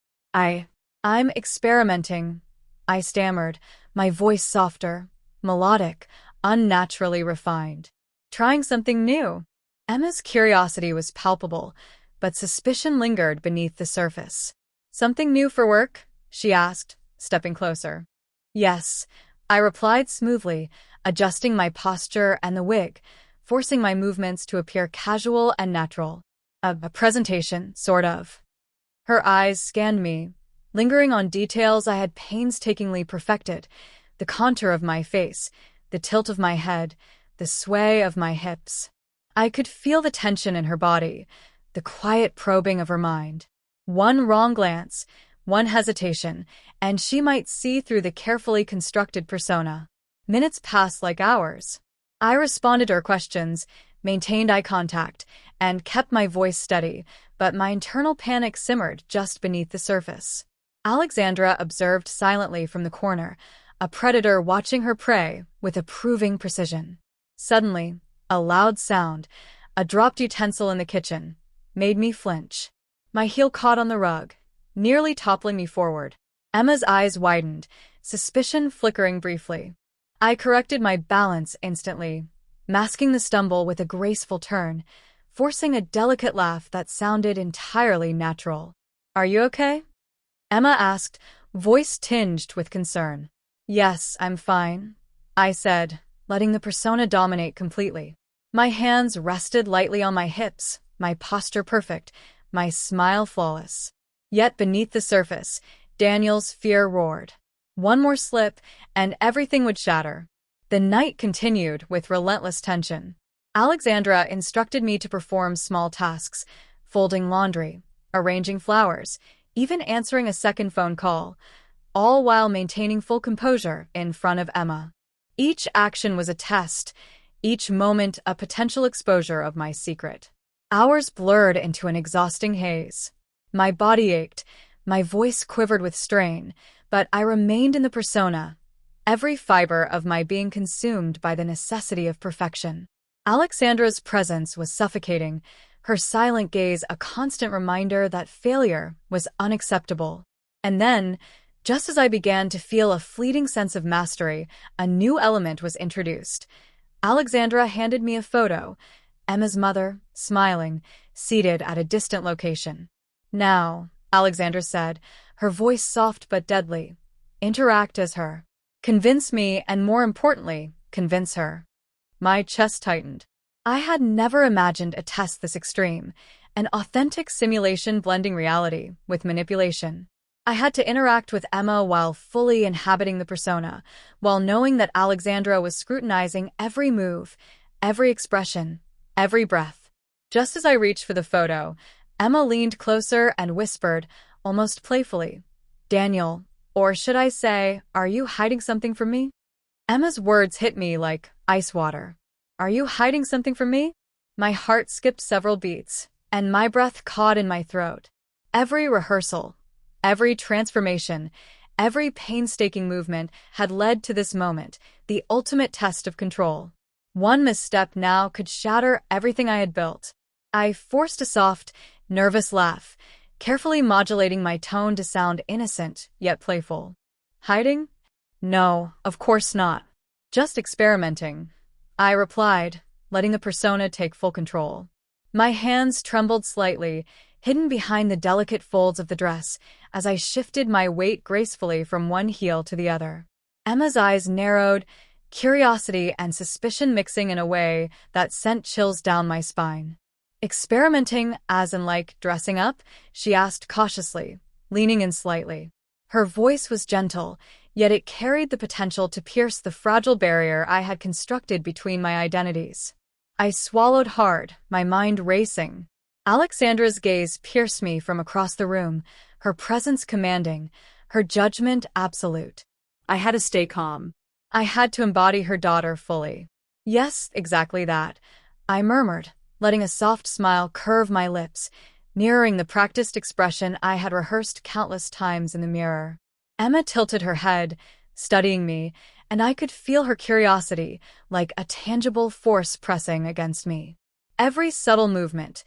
Speaker 1: I'm experimenting, I stammered, my voice softer, melodic, unnaturally refined. Trying something new. Emma's curiosity was palpable, but suspicion lingered beneath the surface. Something new for work? She asked, stepping closer. Yes, I replied smoothly, adjusting my posture and the wig, forcing my movements to appear casual and natural. A presentation, sort of. Her eyes scanned me, lingering on details I had painstakingly perfected, the contour of my face, the tilt of my head, the sway of my hips. I could feel the tension in her body, the quiet probing of her mind. One wrong glance, one hesitation, and she might see through the carefully constructed persona. Minutes passed like hours. I responded to her questions, maintained eye contact, and kept my voice steady, but my internal panic simmered just beneath the surface. Alexandra observed silently from the corner, a predator watching her prey with approving precision. Suddenly, a loud sound, a dropped utensil in the kitchen, made me flinch. My heel caught on the rug, nearly toppling me forward. Emma's eyes widened, suspicion flickering briefly. I corrected my balance instantly, masking the stumble with a graceful turn, forcing a delicate laugh that sounded entirely natural. Are you okay? Emma asked, voice tinged with concern. Yes, I'm fine, I said, letting the persona dominate completely. My hands rested lightly on my hips, my posture perfect, my smile flawless. Yet beneath the surface, Daniel's fear roared. One more slip, and everything would shatter. The night continued with relentless tension. Alexandra instructed me to perform small tasks, folding laundry, arranging flowers, even answering a second phone call, all while maintaining full composure in front of Emma. Each action was a test, each moment a potential exposure of my secret. Hours blurred into an exhausting haze. My body ached, my voice quivered with strain, but I remained in the persona, every fiber of my being consumed by the necessity of perfection. Alexandra's presence was suffocating, her silent gaze a constant reminder that failure was unacceptable. And then, just as I began to feel a fleeting sense of mastery, a new element was introduced. Alexandra handed me a photo, Emma's mother, smiling, seated at a distant location. Now, Alexandra said, her voice soft but deadly, interact as her. Convince me, and more importantly, convince her. My chest tightened. I had never imagined a test this extreme, an authentic simulation blending reality with manipulation. I had to interact with Emma while fully inhabiting the persona, while knowing that Alexandra was scrutinizing every move, every expression, every breath. Just as I reached for the photo, Emma leaned closer and whispered, almost playfully, Daniel, or should I say, are you hiding something from me? Emma's words hit me like ice water. Are you hiding something from me? My heart skipped several beats, and my breath caught in my throat. Every rehearsal, every transformation, every painstaking movement had led to this moment, the ultimate test of control. One misstep now could shatter everything I had built. I forced a soft, nervous laugh, carefully modulating my tone to sound innocent yet playful. Hiding? No, of course not. Just experimenting, I replied, letting the persona take full control. My hands trembled slightly, hidden behind the delicate folds of the dress, as I shifted my weight gracefully from one heel to the other. Emma's eyes narrowed, curiosity and suspicion mixing in a way that sent chills down my spine. Experimenting, as in like dressing up? She asked cautiously, leaning in slightly. Her voice was gentle, yet it carried the potential to pierce the fragile barrier I had constructed between my identities. I swallowed hard, my mind racing. Alexandra's gaze pierced me from across the room, her presence commanding, her judgment absolute.
Speaker 2: I had to stay calm.
Speaker 1: I had to embody her daughter fully. Yes, exactly that, I murmured, letting a soft smile curve my lips, mirroring the practiced expression I had rehearsed countless times in the mirror. Emma tilted her head, studying me, and I could feel her curiosity, like a tangible force pressing against me. Every subtle movement,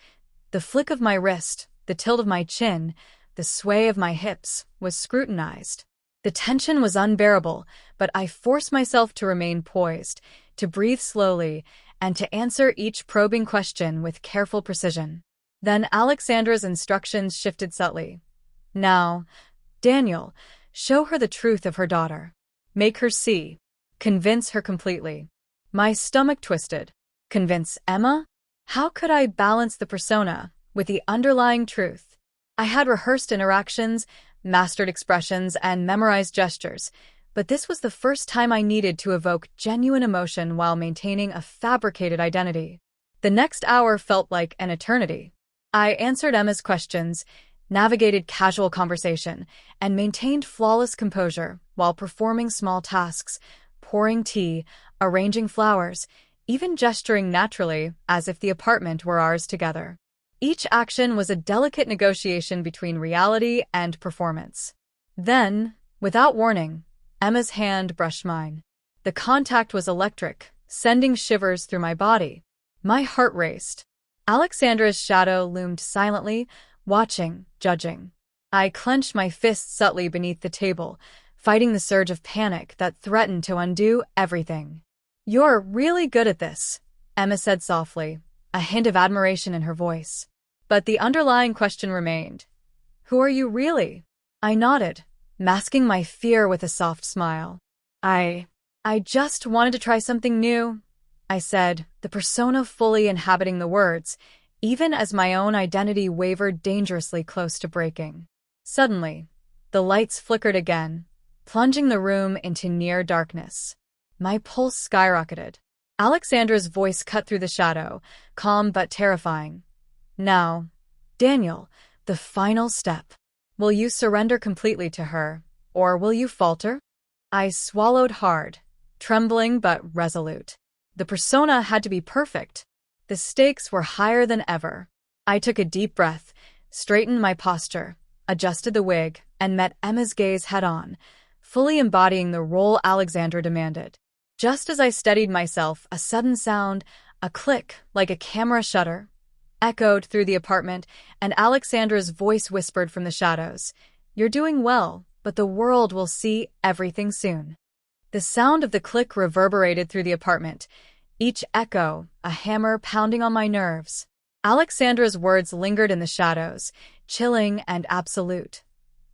Speaker 1: the flick of my wrist, the tilt of my chin, the sway of my hips, was scrutinized. The tension was unbearable, but I forced myself to remain poised, to breathe slowly, and to answer each probing question with careful precision. Then Alexandra's instructions shifted subtly. Now, Daniel, show her the truth of her daughter. Make her see. Convince her completely. My stomach twisted. Convince Emma? How could I balance the persona with the underlying truth? I had rehearsed interactions, mastered expressions, and memorized gestures, but this was the first time I needed to evoke genuine emotion while maintaining a fabricated identity. The next hour felt like an eternity. I answered Emma's questions, navigated casual conversation, and maintained flawless composure while performing small tasks, pouring tea, arranging flowers, even gesturing naturally as if the apartment were ours together. Each action was a delicate negotiation between reality and performance. Then, without warning, Emma's hand brushed mine. The contact was electric, sending shivers through my body. My heart raced. Alexandra's shadow loomed silently, watching, judging. I clenched my fists subtly beneath the table, fighting the surge of panic that threatened to undo everything. "You're really good at this," Emma said softly, a hint of admiration in her voice. But the underlying question remained. "Who are you really?" I nodded, masking my fear with a soft smile. I just wanted to try something new," I said, the persona fully inhabiting the words, even as my own identity wavered dangerously close to breaking. Suddenly, the lights flickered again, plunging the room into near darkness. My pulse skyrocketed. Alexandra's voice cut through the shadow, calm but terrifying. "Now, Daniel, the final step. Will you surrender completely to her, or will you falter?" I swallowed hard, trembling but resolute. The persona had to be perfect. The stakes were higher than ever. I took a deep breath, straightened my posture, adjusted the wig, and met Emma's gaze head-on, fully embodying the role Alexandra demanded. Just as I steadied myself, a sudden sound, a click like a camera shutter, echoed through the apartment, and Alexandra's voice whispered from the shadows, "You're doing well, but the world will see everything soon." The sound of the click reverberated through the apartment, each echo a hammer pounding on my nerves. Alexandra's words lingered in the shadows, chilling and absolute.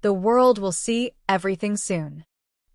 Speaker 1: "The world will see everything soon."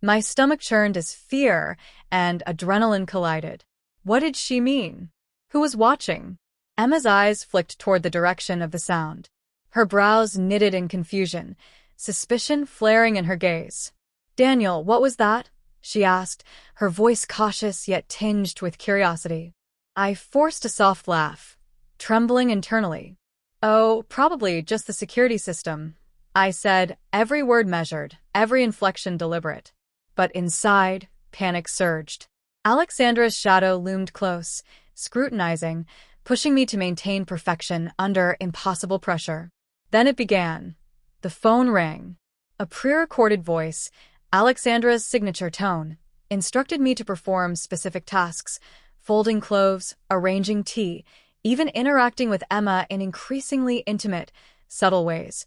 Speaker 1: My stomach churned as fear and adrenaline collided. What did she mean? Who was watching? Emma's eyes flicked toward the direction of the sound. Her brows knitted in confusion, suspicion flaring in her gaze. "Daniel, what was that?" she asked, her voice cautious yet tinged with curiosity. I forced a soft laugh, trembling internally. "Oh, probably just the security system," I said, every word measured, every inflection deliberate. But inside, panic surged. Alexandra's shadow loomed close, scrutinizing, pushing me to maintain perfection under impossible pressure. Then it began. The phone rang. A pre-recorded voice, Alexandra's signature tone, instructed me to perform specific tasks, folding clothes, arranging tea, even interacting with Emma in increasingly intimate, subtle ways,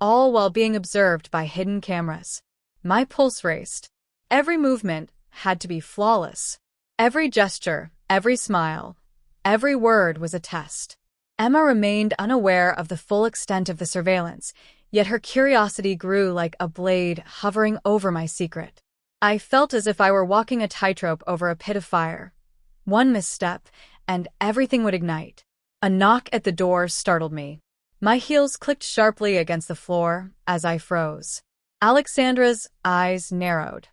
Speaker 1: all while being observed by hidden cameras. My pulse raced. Every movement had to be flawless. Every gesture, every smile, every word was a test. Emma remained unaware of the full extent of the surveillance, yet her curiosity grew like a blade hovering over my secret. I felt as if I were walking a tightrope over a pit of fire. One misstep, and everything would ignite. A knock at the door startled me. My heels clicked sharply against the floor as I froze. Alexandra's eyes narrowed.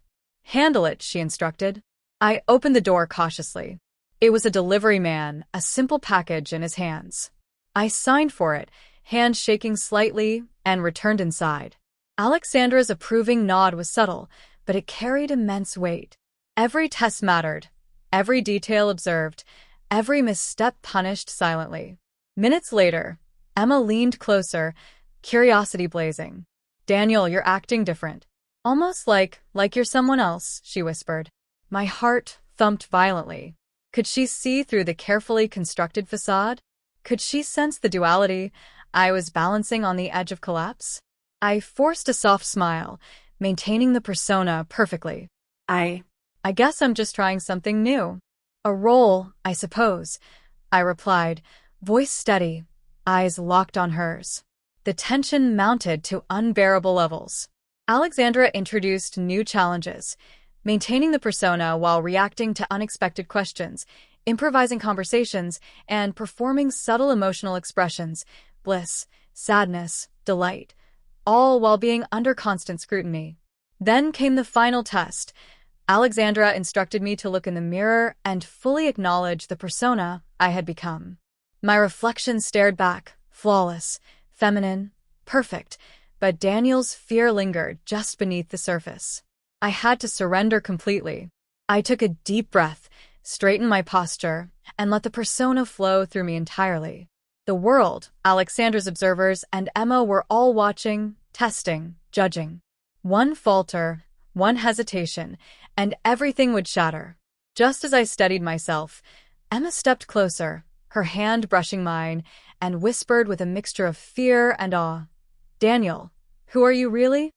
Speaker 1: "Handle it," she instructed. I opened the door cautiously. It was a delivery man, a simple package in his hands. I signed for it, hands shaking slightly, and returned inside. Alexandra's approving nod was subtle, but it carried immense weight. Every test mattered, every detail observed, every misstep punished silently. Minutes later, Emma leaned closer, curiosity blazing. Daniel, you're acting different. Almost like you're someone else, she whispered. My heart thumped violently. Could she see through the carefully constructed facade? Could she sense the duality I was balancing on the edge of collapse? I forced a soft smile, maintaining the persona perfectly. I guess I'm just trying something new. A role, I suppose, I replied, voice steady, eyes locked on hers. The tension mounted to unbearable levels. Alexandra introduced new challenges, maintaining the persona while reacting to unexpected questions, improvising conversations, and performing subtle emotional expressions, bliss, sadness, delight, all while being under constant scrutiny. Then came the final test. Alexandra instructed me to look in the mirror and fully acknowledge the persona I had become. My reflection stared back, flawless, feminine, perfect, but Daniel's fear lingered just beneath the surface. I had to surrender completely. I took a deep breath, straightened my posture, and let the persona flow through me entirely. The world, Alexandra's observers, and Emma were all watching, testing, judging. One falter, one hesitation, and everything would shatter. Just as I steadied myself, Emma stepped closer, her hand brushing mine, and whispered with a mixture of fear and awe. Daniel, who are you really?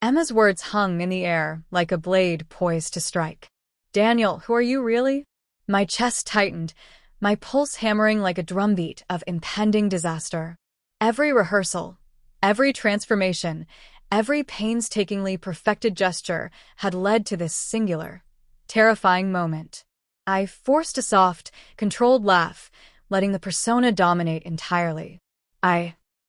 Speaker 1: Emma's words hung in the air like a blade poised to strike. Daniel, who are you really? My chest tightened, my pulse hammering like a drumbeat of impending disaster. Every rehearsal, every transformation, every painstakingly perfected gesture had led to this singular, terrifying moment. I forced a soft, controlled laugh, letting the persona dominate entirely.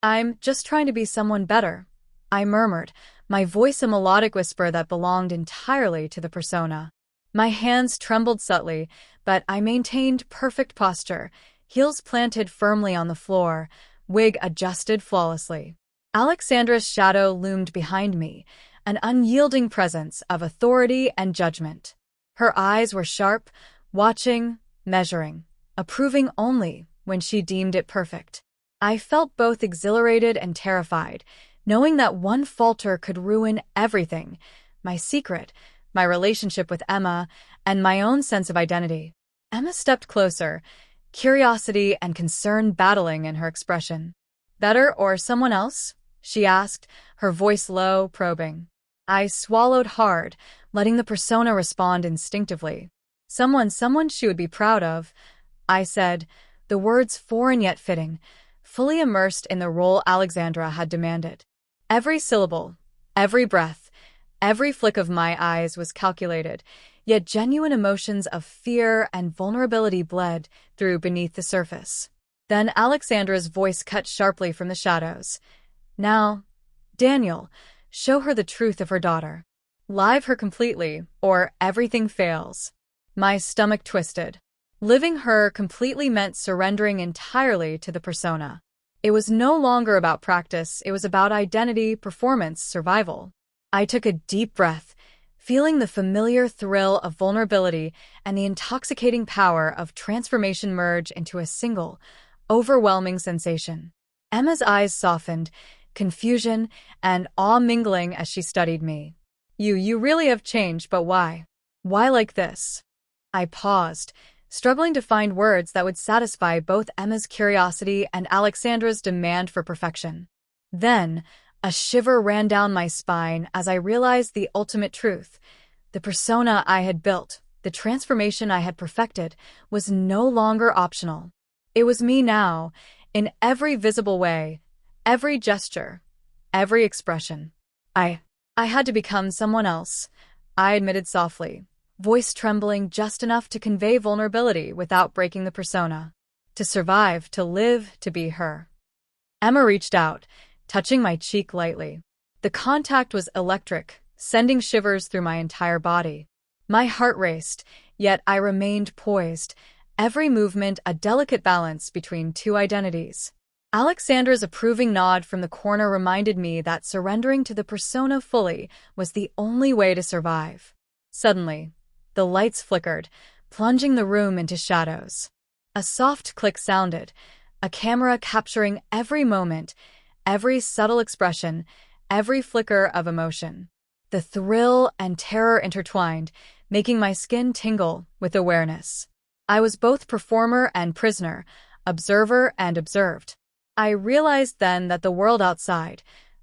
Speaker 1: I'm just trying to be someone better, I murmured, my voice a melodic whisper that belonged entirely to the persona. My hands trembled subtly, but I maintained perfect posture, heels planted firmly on the floor, wig adjusted flawlessly. Alexandra's shadow loomed behind me, an unyielding presence of authority and judgment. Her eyes were sharp, watching, measuring, approving only when she deemed it perfect. I felt both exhilarated and terrified, knowing that one falter could ruin everything, my secret, my relationship with Emma, and my own sense of identity. Emma stepped closer, curiosity and concern battling in her expression. Better or someone else? She asked, her voice low, probing. I swallowed hard, letting the persona respond instinctively. Someone she would be proud of, I said, the words foreign yet fitting, fully immersed in the role Alexandra had demanded. Every syllable, every breath, every flick of my eyes was calculated, yet genuine emotions of fear and vulnerability bled through beneath the surface. Then Alexandra's voice cut sharply from the shadows. Now, Daniel, show her the truth of her daughter. Live her completely, or everything fails. My stomach twisted. Living her completely meant surrendering entirely to the persona. It was no longer about practice, it was about identity, performance, survival. I took a deep breath, feeling the familiar thrill of vulnerability and the intoxicating power of transformation merge into a single, overwhelming sensation. Emma's eyes softened, confusion and awe mingling as she studied me. You really have changed, but why? Why like this? I paused, struggling to find words that would satisfy both Emma's curiosity and Alexandra's demand for perfection. Then, a shiver ran down my spine as I realized the ultimate truth. The persona I had built, the transformation I had perfected, was no longer optional. It was me now, in every visible way, every gesture, every expression. I had to become someone else, I admitted softly, voice trembling just enough to convey vulnerability without breaking the persona. To survive, to live, to be her. Emma reached out, touching my cheek lightly. The contact was electric, sending shivers through my entire body. My heart raced, yet I remained poised, every movement a delicate balance between two identities. Alexandra's approving nod from the corner reminded me that surrendering to the persona fully was the only way to survive. Suddenly, the lights flickered, plunging the room into shadows. A soft click sounded, a camera capturing every moment, every subtle expression, every flicker of emotion. The thrill and terror intertwined, making my skin tingle with awareness. I was both performer and prisoner, observer and observed. I realized then that the world outside,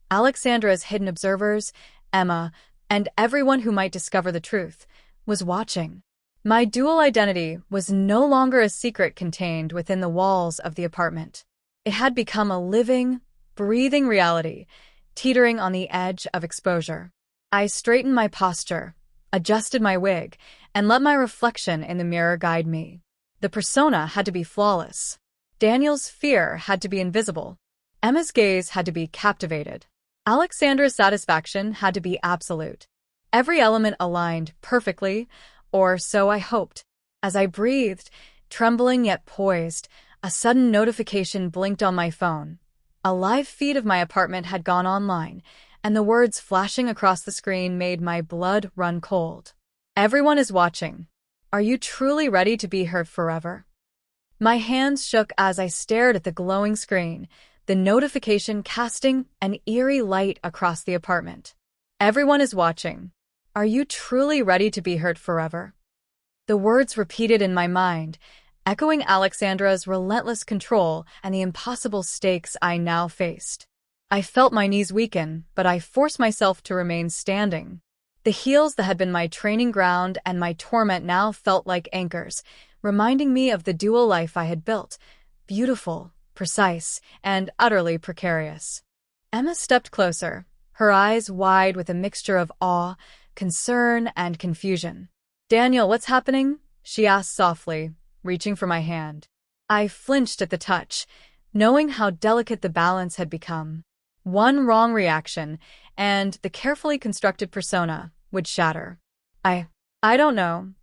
Speaker 1: Alexandra's hidden observers, Emma, and everyone who might discover the truth, was watching. My dual identity was no longer a secret contained within the walls of the apartment. It had become a living, breathing reality, teetering on the edge of exposure. I straightened my posture, adjusted my wig, and let my reflection in the mirror guide me. The persona had to be flawless. Daniel's fear had to be invisible. Emma's gaze had to be captivated. Alexandra's satisfaction had to be absolute. Every element aligned perfectly, or so I hoped. As I breathed, trembling yet poised, a sudden notification blinked on my phone. A live feed of my apartment had gone online, and the words flashing across the screen made my blood run cold. Everyone is watching. Are you truly ready to be heard forever? My hands shook as I stared at the glowing screen, the notification casting an eerie light across the apartment. Everyone is watching. Are you truly ready to be heard forever? The words repeated in my mind, echoing Alexandra's relentless control and the impossible stakes I now faced. I felt my knees weaken, but I forced myself to remain standing. The heels that had been my training ground and my torment now felt like anchors, reminding me of the dual life I had built, beautiful, precise, and utterly precarious. Emma stepped closer, her eyes wide with a mixture of awe, concern, and confusion. "Daniel, what's happening?" she asked softly, reaching for my hand. I flinched at the touch, knowing how delicate the balance had become. One wrong reaction, and the carefully constructed persona would shatter. I don't know,"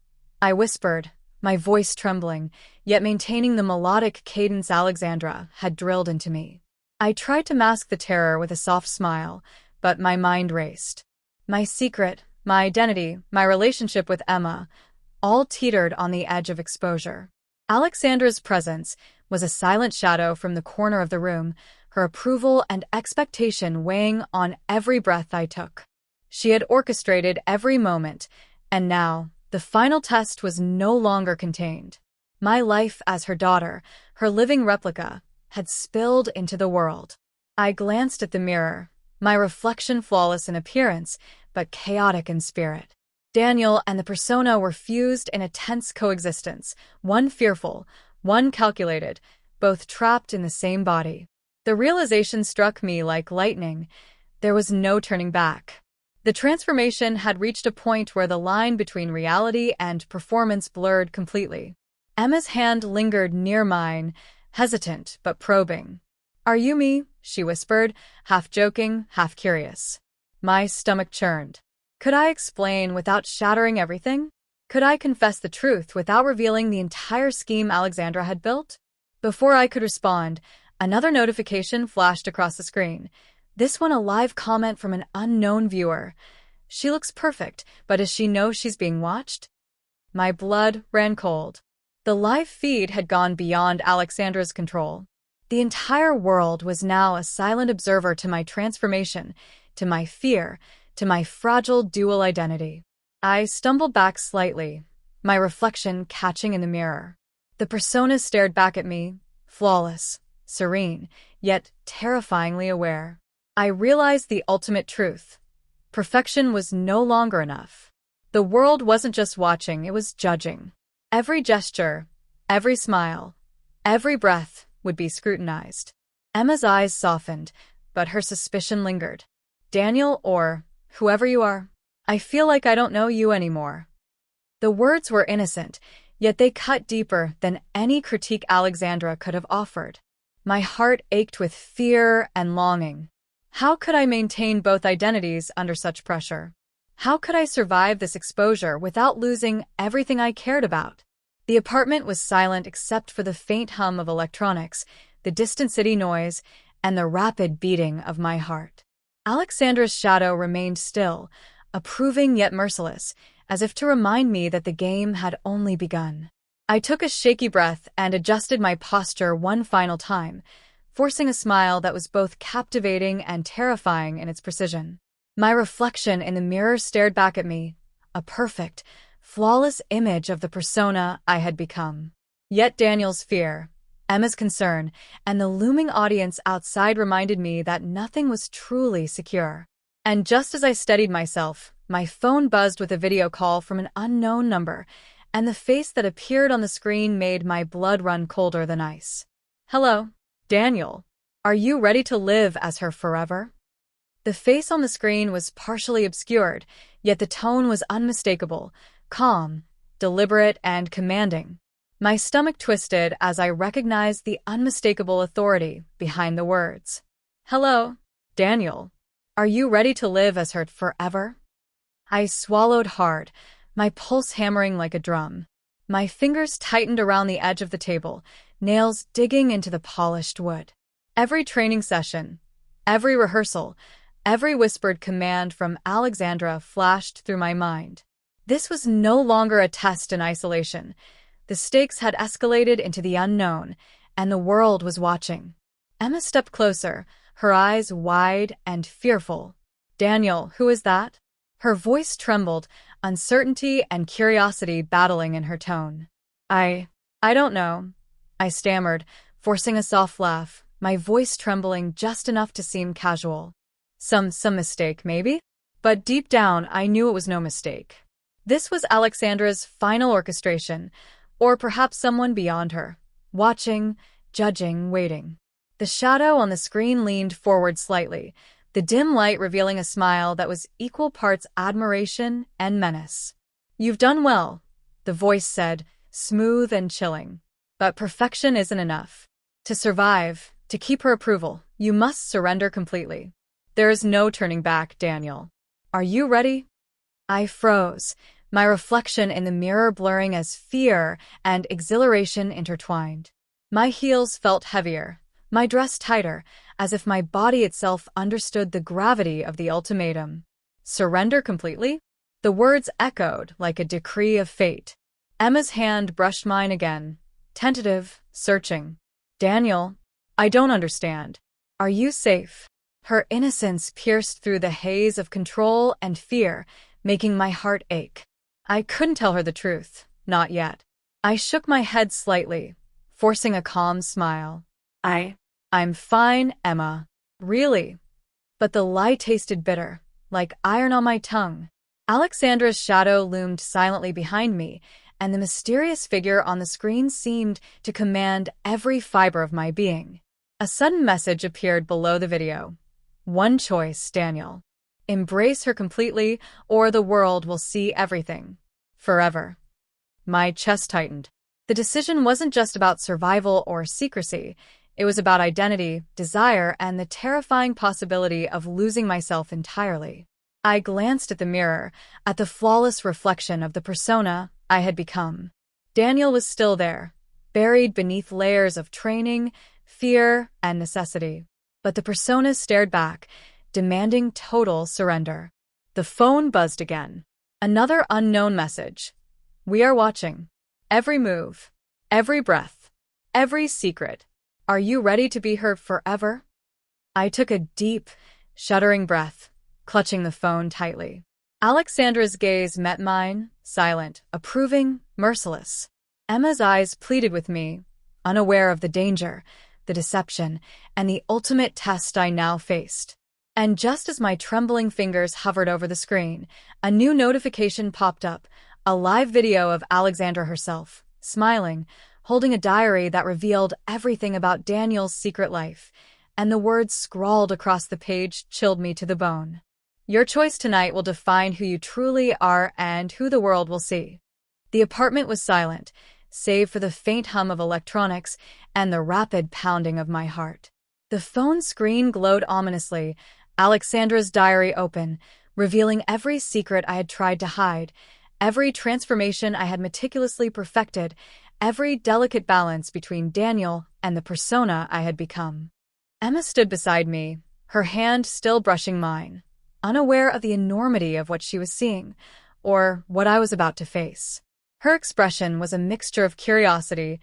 Speaker 1: I whispered, my voice trembling, yet maintaining the melodic cadence Alexandra had drilled into me. I tried to mask the terror with a soft smile, but my mind raced. My secret, my identity, my relationship with Emma, all teetered on the edge of exposure. Alexandra's presence was a silent shadow from the corner of the room, her approval and expectation weighing on every breath I took. She had orchestrated every moment, and now, the final test was no longer contained. My life as her daughter, her living replica, had spilled into the world. I glanced at the mirror, my reflection flawless in appearance, but chaotic in spirit. Daniel and the persona were fused in a tense coexistence, one fearful, one calculated, both trapped in the same body. The realization struck me like lightning. There was no turning back. The transformation had reached a point where the line between reality and performance blurred completely. Emma's hand lingered near mine, hesitant but probing. "Are you me?" she whispered, half joking, half curious. My stomach churned. Could I explain without shattering everything? Could I confess the truth without revealing the entire scheme Alexandra had built? Before I could respond, another notification flashed across the screen. This one a live comment from an unknown viewer. "She looks perfect, but does she know she's being watched?" My blood ran cold. The live feed had gone beyond Alexandra's control. The entire world was now a silent observer to my transformation, to my fear, to my fragile dual identity. I stumbled back slightly, my reflection catching in the mirror. The persona stared back at me, flawless, serene, yet terrifyingly aware. I realized the ultimate truth. Perfection was no longer enough. The world wasn't just watching, it was judging. Every gesture, every smile, every breath would be scrutinized. Emma's eyes softened, but her suspicion lingered. "Daniel, or whoever you are, I feel like I don't know you anymore." The words were innocent, yet they cut deeper than any critique Alexandra could have offered. My heart ached with fear and longing. How could I maintain both identities under such pressure? How could I survive this exposure without losing everything I cared about? The apartment was silent except for the faint hum of electronics, the distant city noise, and the rapid beating of my heart. Alexandra's shadow remained still, approving yet merciless, as if to remind me that the game had only begun. I took a shaky breath and adjusted my posture one final time, forcing a smile that was both captivating and terrifying in its precision. My reflection in the mirror stared back at me, a perfect, flawless image of the persona I had become. Yet Daniel's fear, Emma's concern, and the looming audience outside reminded me that nothing was truly secure. And just as I steadied myself, my phone buzzed with a video call from an unknown number, and the face that appeared on the screen made my blood run colder than ice. Hello, Daniel. Are you ready to live as her forever? The face on the screen was partially obscured, yet the tone was unmistakable, calm, deliberate, and commanding. My stomach twisted as I recognized the unmistakable authority behind the words. Hello, Daniel. Are you ready to live as her forever? I swallowed hard, my pulse hammering like a drum. My fingers tightened around the edge of the table, nails digging into the polished wood. Every training session, every rehearsal, every whispered command from Alexandra flashed through my mind. This was no longer a test in isolation. The stakes had escalated into the unknown, and the world was watching. Emma stepped closer, her eyes wide and fearful. Daniel, who is that? Her voice trembled, uncertainty and curiosity battling in her tone. I don't know, I stammered, forcing a soft laugh, my voice trembling just enough to seem casual. Some mistake, maybe? But deep down, I knew it was no mistake. This was Alexandra's final orchestration, or perhaps someone beyond her, watching, judging, waiting. The shadow on the screen leaned forward slightly, the dim light revealing a smile that was equal parts admiration and menace. You've done well, the voice said, smooth and chilling. But perfection isn't enough. To survive, to keep her approval, you must surrender completely. There is no turning back, Daniel. Are you ready? I froze, my reflection in the mirror blurring as fear and exhilaration intertwined. My heels felt heavier, my dress tighter, as if my body itself understood the gravity of the ultimatum. Surrender completely? The words echoed like a decree of fate. Emma's hand brushed mine again, tentative, searching. Daniel, I don't understand. Are you safe? Her innocence pierced through the haze of control and fear, making my heart ache. I couldn't tell her the truth, not yet. I shook my head slightly, forcing a calm smile. I'm fine, Emma. Really? But the lie tasted bitter, like iron on my tongue. Alexandra's shadow loomed silently behind me, and the mysterious figure on the screen seemed to command every fiber of my being. A sudden message appeared below the video. One choice, Daniel. Embrace her completely, or the world will see everything. Forever. My chest tightened. The decision wasn't just about survival or secrecy. It was about identity, desire, and the terrifying possibility of losing myself entirely. I glanced at the mirror, at the flawless reflection of the persona I had become. Daniel was still there, buried beneath layers of training, fear, and necessity. But the persona stared back, demanding total surrender. The phone buzzed again. Another unknown message. We are watching. Every move, every breath, every secret. Are you ready to be her forever? I took a deep, shuddering breath, clutching the phone tightly. Alexandra's gaze met mine, silent, approving, merciless. Emma's eyes pleaded with me, unaware of the danger, the deception, and the ultimate test I now faced. And just as my trembling fingers hovered over the screen, a new notification popped up, a live video of Alexandra herself, smiling, holding a diary that revealed everything about Daniel's secret life, and the words scrawled across the page chilled me to the bone. Your choice tonight will define who you truly are and who the world will see. The apartment was silent, save for the faint hum of electronics and the rapid pounding of my heart. The phone screen glowed ominously, Alexandra's diary open, revealing every secret I had tried to hide, every transformation I had meticulously perfected, every delicate balance between Daniel and the persona I had become. Emma stood beside me, her hand still brushing mine, unaware of the enormity of what she was seeing, or what I was about to face. Her expression was a mixture of curiosity,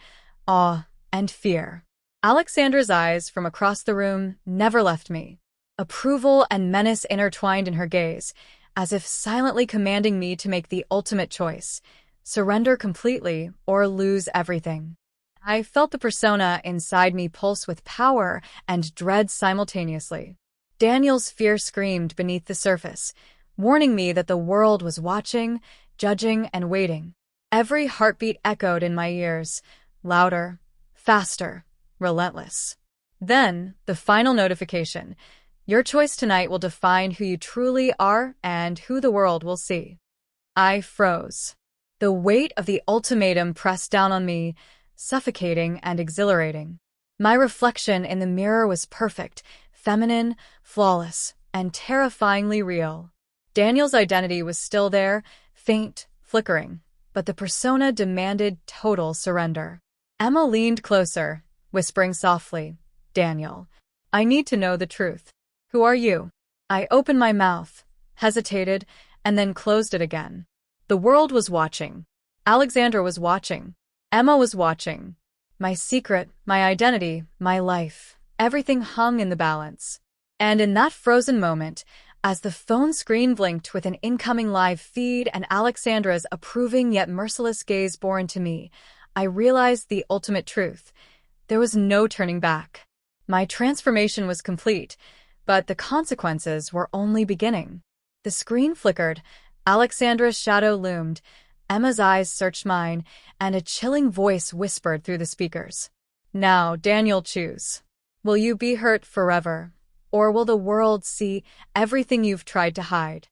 Speaker 1: awe, and fear. Alexandra's eyes from across the room never left me. Approval and menace intertwined in her gaze, as if silently commanding me to make the ultimate choice: surrender completely or lose everything. I felt the persona inside me pulse with power and dread simultaneously. Daniel's fear screamed beneath the surface, warning me that the world was watching, judging, and waiting. Every heartbeat echoed in my ears, louder, faster, relentless. Then, the final notification: your choice tonight will define who you truly are and who the world will see. I froze. The weight of the ultimatum pressed down on me, suffocating and exhilarating. My reflection in the mirror was perfect, feminine, flawless, and terrifyingly real. Daniel's identity was still there, faint, flickering, but the persona demanded total surrender. Emma leaned closer, whispering softly, "Daniel, I need to know the truth. Who are you?" I opened my mouth, hesitated, and then closed it again. The world was watching. Alexandra was watching. Emma was watching. My secret, my identity, my life, everything hung in the balance. And in that frozen moment, as the phone screen blinked with an incoming live feed and Alexandra's approving yet merciless gaze bore into me, I realized the ultimate truth. There was no turning back. My transformation was complete, but the consequences were only beginning. The screen flickered, Alexandra's shadow loomed, Emma's eyes searched mine, and a chilling voice whispered through the speakers. "Now, Daniel, choose. Will you be hurt forever, or will the world see everything you've tried to hide?"